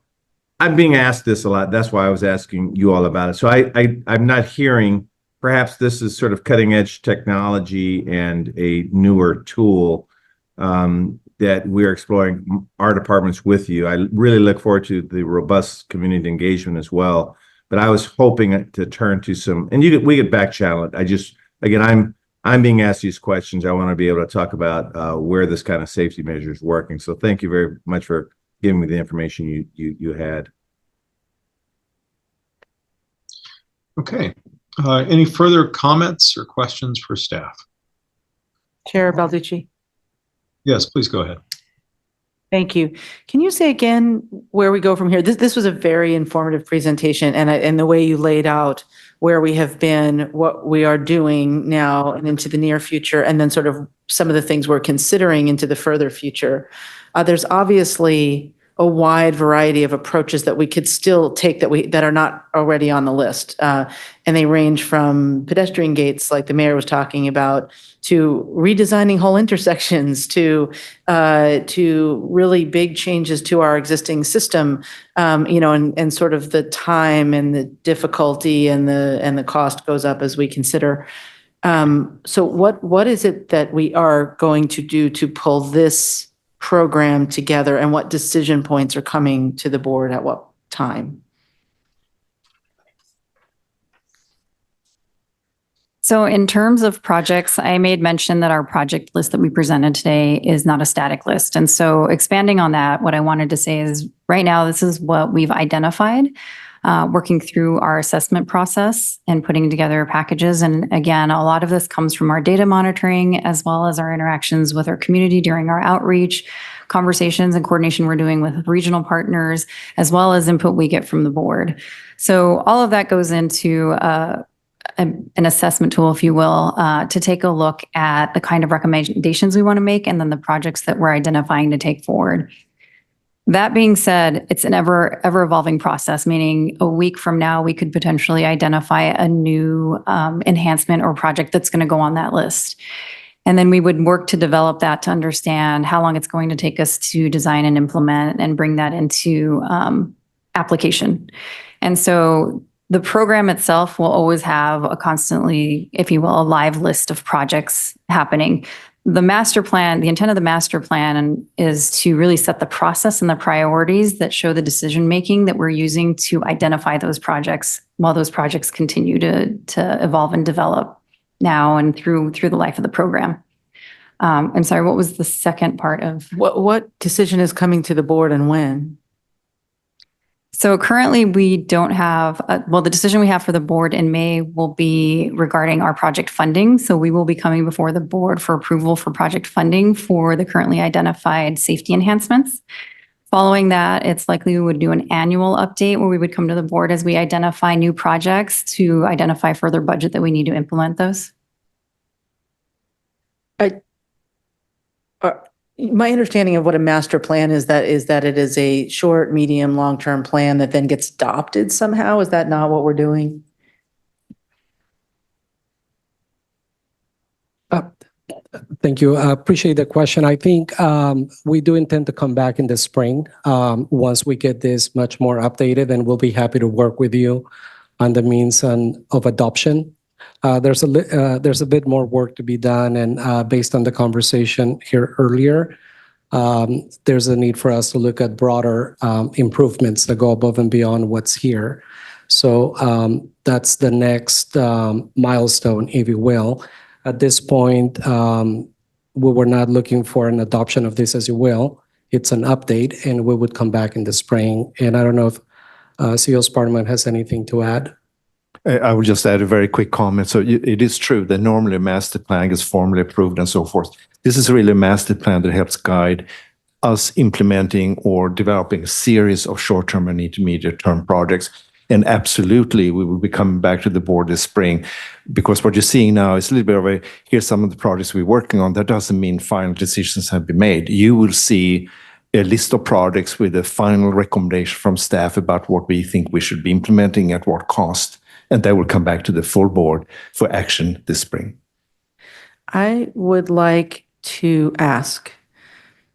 I'm being asked this a lot. That's why I was asking you all about it. So I'm not hearing, perhaps this is sort of cutting edge technology and a newer tool that we're exploring our departments with you. I really look forward to the robust community engagement as well. But I was hoping to turn to some, and we could back channel it. Again, I'm being asked these questions. I want to be able to talk about where this kind of safety measure is working. So thank you very much for giving me the information you had. Okay. Any further comments or questions for staff? Chair Balducci. Yes, please go ahead. Thank you. Can you say again where we go from here? This was a very informative presentation, and the way you laid out where we have been, what we are doing now and into the near future, and then sort of some of the things we're considering into the further future. There's obviously a wide variety of approaches that we could still take that are not already on the list. And they range from pedestrian gates, like the mayor was talking about, to redesigning whole intersections, to really big changes to our existing system, and sort of the time and the difficulty and the cost goes up as we consider. So what is it that we are going to do to pull this program together, and what decision points are coming to the board at what time? So in terms of projects, I made mention that our project list that we presented today is not a static list. And so expanding on that, what I wanted to say is right now, this is what we've identified, working through our assessment process and putting together packages. And again, a lot of this comes from our data monitoring as well as our interactions with our community during our outreach, conversations and coordination we're doing with regional partners, as well as input we get from the board. So all of that goes into an assessment tool, if you will, to take a look at the kind of recommendations we want to make and then the projects that we're identifying to take forward. That being said, it's an ever evolving process, meaning a week from now, we could potentially identify a new enhancement or project that's going to go on that list. And then we would work to develop that to understand how long it's going to take us to design and implement and bring that into application. And so the program itself will always have a constantly, if you will, a live list of projects happening. The master plan, the intent of the master plan is to really set the process and the priorities that show the decision-making that we're using to identify those projects while those projects continue to evolve and develop now and through the life of the program. I'm sorry, what was the second part of? What decision is coming to the board and when? So currently we don't have, the decision we have for the board in May will be regarding our project funding. So we will be coming before the board for approval for project funding for the currently identified safety enhancements. Following that, it's likely we would do an annual update where we would come to the board as we identify new projects to identify further budget that we need to implement those. My understanding of what a master plan is that it is a short, medium, long-term plan that then gets adopted somehow. Is that not what we're doing? Thank you. I appreciate the question. I think we do intend to come back in the spring once we get this much more updated, and we'll be happy to work with you on the means of adoption. There's a bit more work to be done, and based on the conversation here earlier, there's a need for us to look at broader improvements that go above and beyond what's here. So that's the next milestone, if you will. At this point, we were not looking for an adoption of this, as you will. It's an update, and we would come back in the spring. And I don't know if CEO Spartaman has anything to add. I will just add a very quick comment. So it is true that normally a master plan is formally approved and so forth. This is really a master plan that helps guide us implementing or developing a series of short-term and intermediate-term projects. And absolutely, we will be coming back to the board this spring, because what you're seeing now is a little bit of a, here's some of the projects we're working on. That doesn't mean final decisions have been made. You will see a list of projects with a final recommendation from staff about what we think we should be implementing at what cost. And that will come back to the full board for action this spring. I would like to ask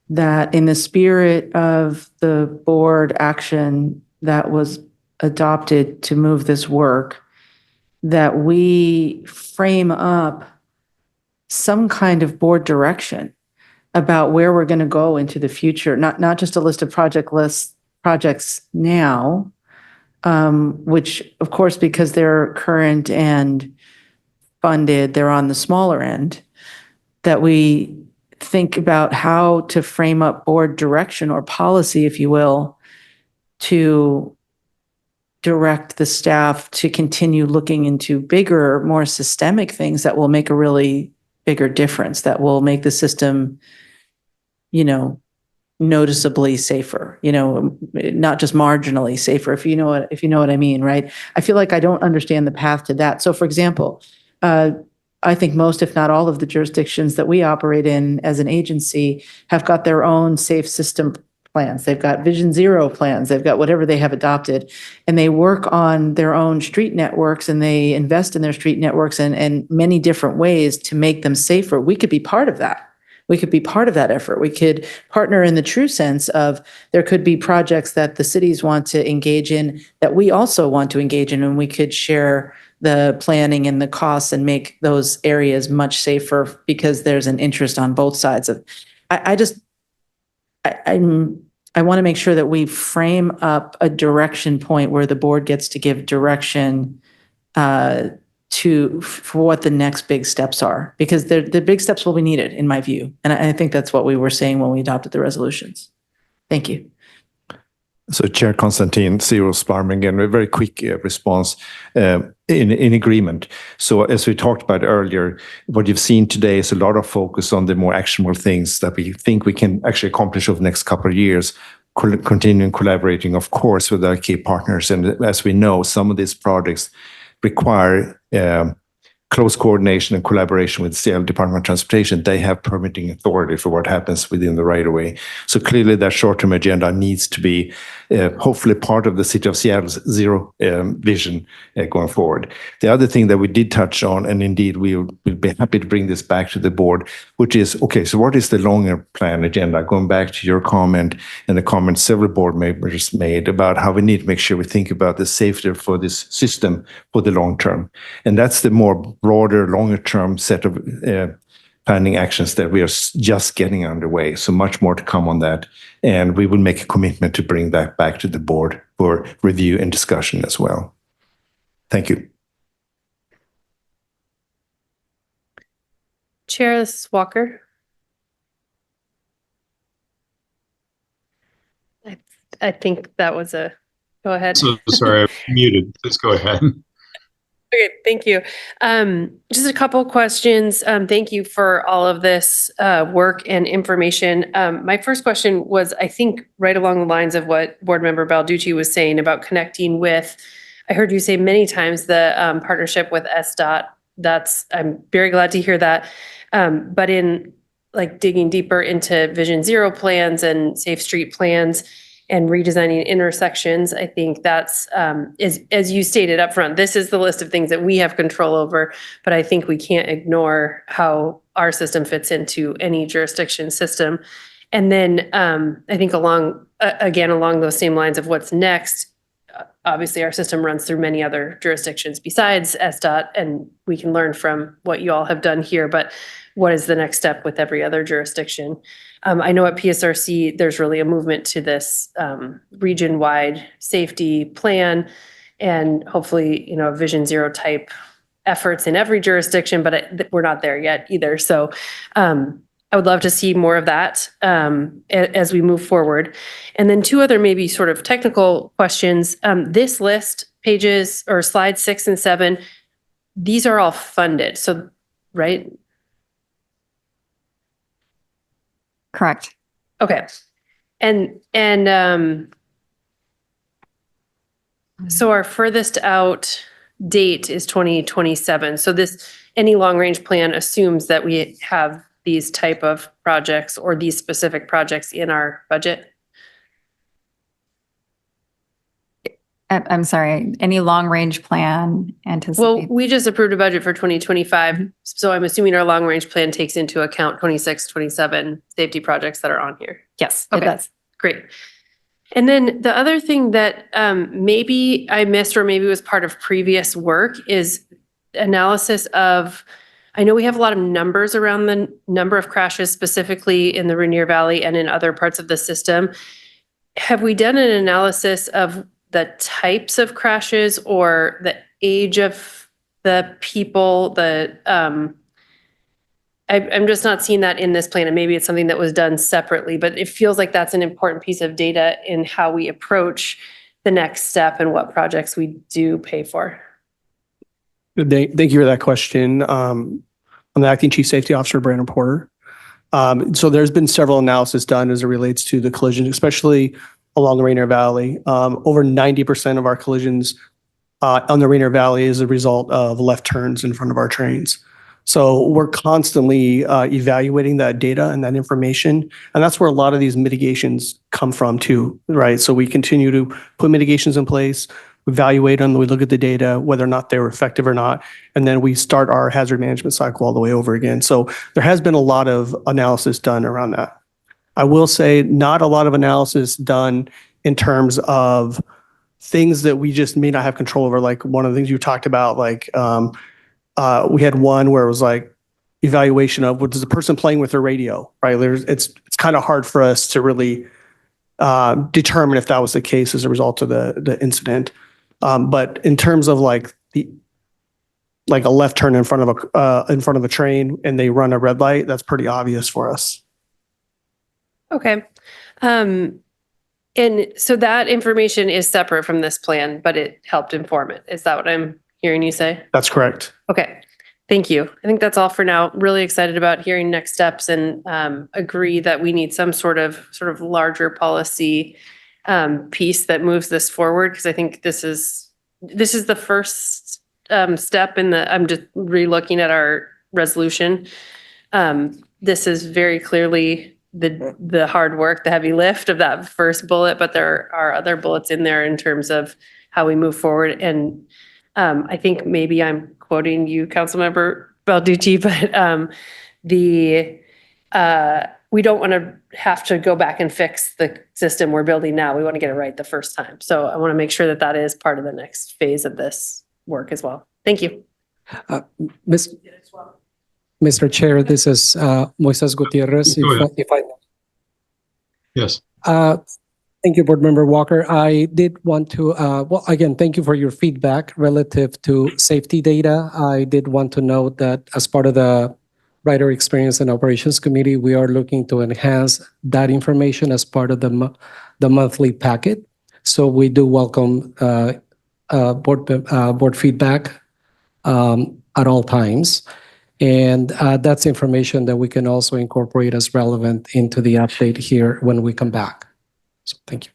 that in the spirit of the board action that was adopted to move this work, that we frame up some kind of board direction about where we're going to go into the future, not just a list of projects now, which of course, because they're current and funded, they're on the smaller end, that we think about how to frame up board direction or policy, if you will, to direct the staff to continue looking into bigger, more systemic things that will make a really bigger difference, that will make the system, noticeably safer, not just marginally safer, if you know what I mean, right? I feel like I don't understand the path to that. So for example, I think most, if not all, of the jurisdictions that we operate in as an agency have got their own safe system plans. They've got Vision Zero plans. They've got whatever they have adopted, and they work on their own street networks, and they invest in their street networks in many different ways to make them safer. We could be part of that. We could be part of that effort. We could partner in the true sense of there could be projects that the cities want to engage in that we also want to engage in, and we could share the planning and the costs and make those areas much safer because there's an interest on both sides of. I want to make sure that we frame up a direction point where the board gets to give direction to for what the next big steps are, because the big steps will be needed, in my view. And I think that's what we were saying when we adopted the resolutions. Thank you. So Chair Constantine, Zero Sparman, again, a very quick response in agreement. So as we talked about earlier, what you've seen today is a lot of focus on the more actionable things that we think we can actually accomplish over the next couple of years, continuing collaborating, of course, with our key partners. And as we know, some of these projects require close coordination and collaboration with the Seattle Department of Transportation. They have permitting authority for what happens within the right of way. So clearly that short-term agenda needs to be hopefully part of the City of Seattle's zero vision going forward. The other thing that we did touch on, and indeed we'll be happy to bring this back to the board, which is, okay, so what is the longer plan agenda? Going back to your comment and the comment several board members made about how we need to make sure we think about the safety for this system for the long term. And that's the more broader, longer term set of planning actions that we are just getting underway. So much more to come on that. And we will make a commitment to bring that back to the board for review and discussion as well. Thank you. Chair, this is Walker. I think that was a, go ahead. So sorry, I'm muted. Please go ahead. Okay, thank you. Just a couple questions. Thank you for all of this work and information. My first question was, I think, right along the lines of what Board Member Balducci was saying about connecting with, I heard you say many times, the partnership with SDOT. I'm very glad to hear that. But in like digging deeper into Vision Zero plans and safe street plans and redesigning intersections, I think that's, as you stated up front, this is the list of things that we have control over, but I think we can't ignore how our system fits into any jurisdiction system. And then I think along those same lines of what's next, obviously our system runs through many other jurisdictions besides SDOT, and we can learn from what you all have done here, but what is the next step with every other jurisdiction? I know at PSRC, there's really a movement to this region-wide safety plan and hopefully, Vision Zero type efforts in every jurisdiction, but we're not there yet either. So I would love to see more of that as we move forward. And then two other maybe sort of technical questions. This list, pages or slides 6 and 7, these are all funded. So, right? Correct. Okay. And so our furthest out date is 2027. So any long range plan assumes that we have these type of projects or these specific projects in our budget? I'm sorry, any long-range plan anticipates? Well, we just approved a budget for 2025, so I'm assuming our long-range plan takes into account 26, 27 safety projects that are on here. Yes, Okay, it does. Great. And then the other thing that maybe I missed or maybe was part of previous work is analysis of, I know we have a lot of numbers around the number of crashes specifically in the Rainier Valley and in other parts of the system. Have we done an analysis of the types of crashes or the age of the people? I'm just not seeing that in this plan, and maybe it's something that was done separately, but it feels like that's an important piece of data in how we approach the next step and what projects we do pay for. Thank you for that question. I'm the Acting Chief Safety Officer, Brandon Porter. So there's been several analysis done as it relates to the collision, especially along the Rainier Valley. Over 90% of our collisions on the Rainier Valley is a result of left turns in front of our trains. So we're constantly evaluating that data and that information. And that's where a lot of these mitigations come from too, right? So we continue to put mitigations in place, evaluate them, we look at the data, whether or not they were effective or not, and then we start our hazard management cycle all the way over again. So there has been a lot of analysis done around that. I will say not a lot of analysis done in terms of things that we just may not have control over. Like one of the things you talked about, like we had one where it was like evaluation of what is the person playing with their radio, right? It's kind of hard for us to really determine if that was the case as a result of the incident. But in terms of like like a left turn in front of a train and they run a red light, that's pretty obvious for us. Okay. And so that information is separate from this plan, but it helped inform it. Is that what I'm hearing you say? That's correct. Okay. Thank you. I think that's all for now. Really excited about hearing next steps and agree that we need some sort of larger policy piece that moves this forward, because I think this is the first step in the, I'm just re-looking at our resolution. This is very clearly the hard work, the heavy lift of that first bullet, but there are other bullets in there in terms of how we move forward. And I think maybe I'm quoting you, Councilmember Balducci, but we don't want to have to go back and fix the system we're building now. We want to get it right the first time. So I want to make sure that that is part of the next phase of this work as well. Thank you. Mr. Chair, this is Moises Gutierrez. Yes. Thank you, Board Member Walker. I did want to, well, again, thank you for your feedback relative to safety data. I did want to note that as part of the Rider Experience and Operations Committee, we are looking to enhance that information as part of the monthly packet. So we do welcome board feedback at all times. And that's information that we can also incorporate as relevant into the update here when we come back. So thank you.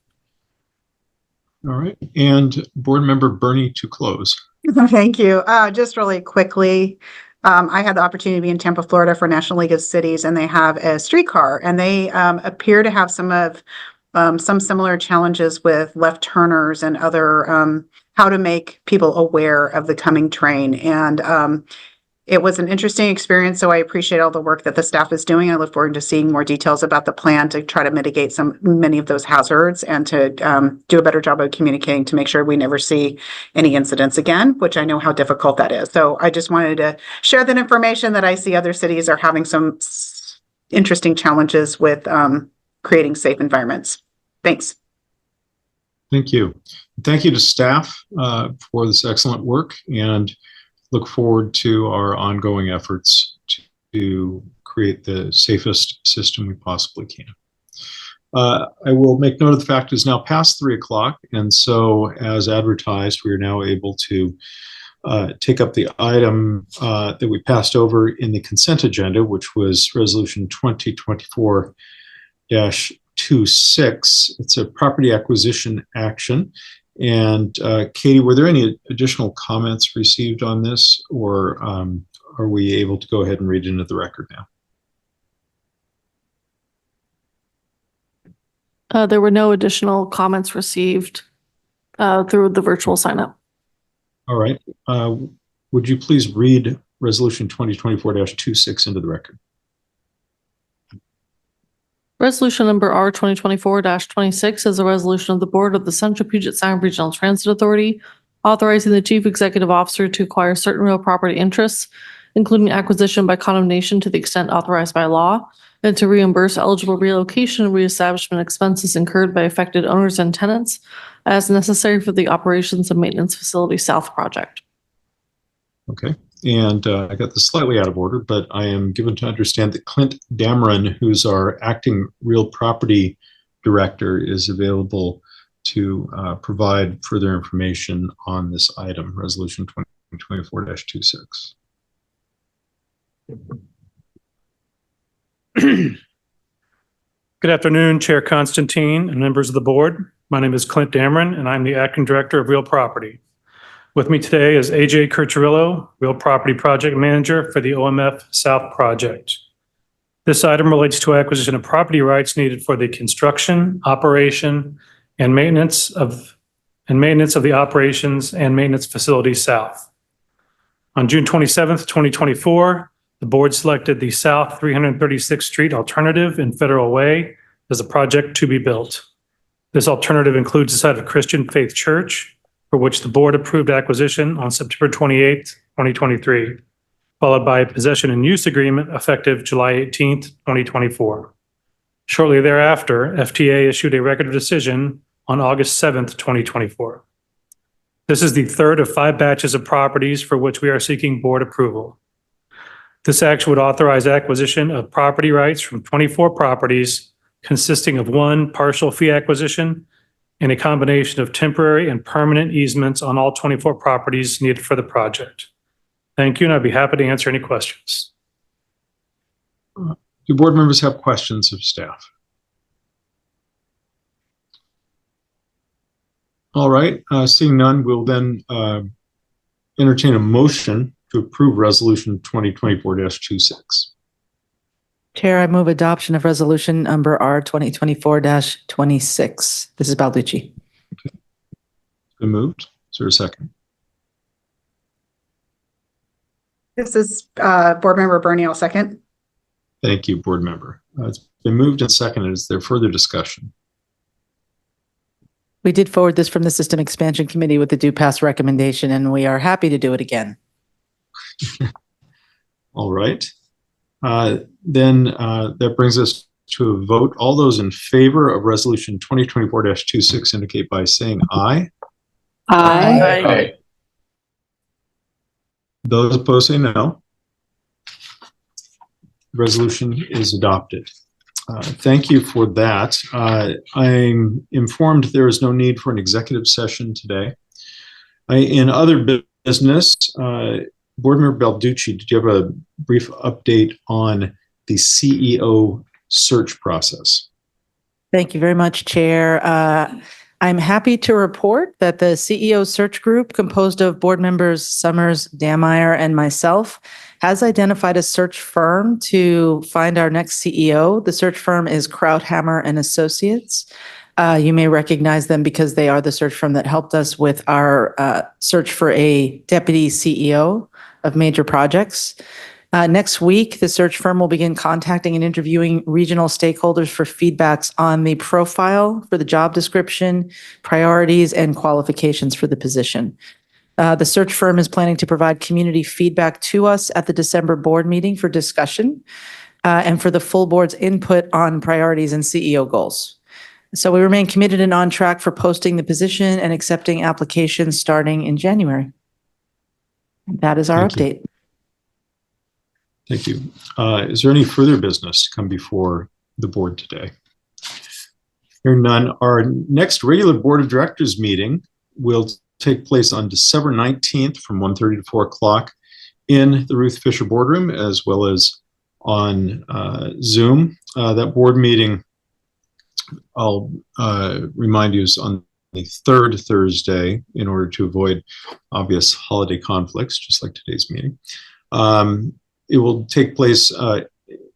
All right. And Board Member Bernie to close. Thank you. Just really quickly, I had the opportunity to be in Tampa, Florida for National League of Cities, and they have a streetcar, and they appear to have some similar challenges with left turners and other how to make people aware of the coming train. And it was an interesting experience, so I appreciate all the work that the staff is doing. I look forward to seeing more details about the plan to try to mitigate many of those hazards and to do a better job of communicating to make sure we never see any incidents again, which I know how difficult that is. So I just wanted to share that information that I see other cities are having some interesting challenges with creating safe environments. Thanks. Thank you. Thank you to staff for this excellent work, and look forward to our ongoing efforts to create the safest system we possibly can. I will make note of the fact it is now past 3 o'clock, and so as advertised, we are now able to take up the item that we passed over in the consent agenda, which was Resolution 2024-26. It's a property acquisition action. And Katie, were there any additional comments received on this, or are we able to go ahead and read into the record now? There were no additional comments received through the virtual sign up. All right. Would you please read Resolution 2024-26 into the record? Resolution number R 2024-26 is a resolution of the Board of the Central Puget Sound Regional Transit Authority authorizing the Chief Executive Officer to acquire certain real property interests, including acquisition by condemnation to the extent authorized by law, and to reimburse eligible relocation and reestablishment expenses incurred by affected owners and tenants as necessary for the Operations and Maintenance Facility South project. Okay. And I got this slightly out of order, but I am given to understand that Clint Dameron, who's our acting real property director, is available to provide further information on this item, Resolution 2024-26. Good afternoon, Chair Constantine and members of the board. My name is Clint Dameron, and I'm the acting director of real property. With me today is AJ Curcirillo, Real Property Project Manager for the OMF South Project. This item relates to acquisition of property rights needed for the construction, operation, and maintenance of the Operations and Maintenance Facility South. On June 27th, 2024, the board selected the South 336th Street alternative in Federal Way as a project to be built. This alternative includes the site of Christian Faith Church, for which the board approved acquisition on September 28, 2023, followed by a possession and use agreement effective July 18, 2024. Shortly thereafter, FTA issued a record of decision on August 7, 2024. This is the third of 5 batches of properties for which we are seeking board approval. This action would authorize acquisition of property rights from 24 properties consisting of 1 partial fee acquisition and a combination of temporary and permanent easements on all 24 properties needed for the project. Thank you, and I'd be happy to answer any questions. Do board members have questions of staff? All right, seeing none, we'll then entertain a motion to approve resolution 2024-26. Chair, I move adoption of resolution number R 2024-26. This is Balducci. Been moved. Is there a second? This is Board Member Bernie. I'll second. Thank you, board member. It's been moved and seconded. Is there further discussion? We did forward this from the System Expansion Committee with the due pass recommendation, and we are happy to do it again. All right. Then that brings us to a vote. All those in favor of resolution 2024-26 indicate by saying aye. Aye. Aye. Those opposed say no. Resolution is adopted. Thank you for that. I'm informed there is no need for an executive session today. In other business, Board Member Balducci, did you have a brief update on the CEO search process? Thank you very much, Chair. I'm happy to report that the CEO search group, composed of board members Summers, Dameyer, and myself, has identified a search firm to find our next CEO. The search firm is Krauthammer and Associates. You may recognize them because they are the search firm that helped us with our search for a deputy CEO of major projects. Next week, the search firm will begin contacting and interviewing regional stakeholders for feedbacks on the profile for the job description, priorities, and qualifications for the position. The search firm is planning to provide community feedback to us at the December board meeting for discussion and for the full board's input on priorities and CEO goals. So we remain committed and on track for posting the position and accepting applications starting in January. That is our update. Thank you. Is there any further business to come before the board today? Hearing none, our next regular Board of Directors meeting will take place on December 19th from 1:30 to 4 o'clock in the Ruth Fisher Boardroom, as well as on Zoom. That board meeting, I'll remind you, is on the third Thursday in order to avoid obvious holiday conflicts, just like today's meeting. It will take place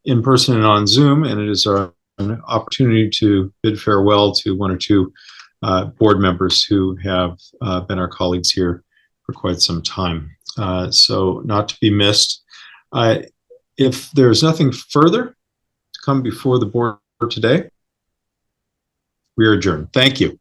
in person and on Zoom, and it is an opportunity to bid farewell to one or two board members who have been our colleagues here for quite some time. So not to be missed. If there's nothing further to come before the board today, we are adjourned. Thank you.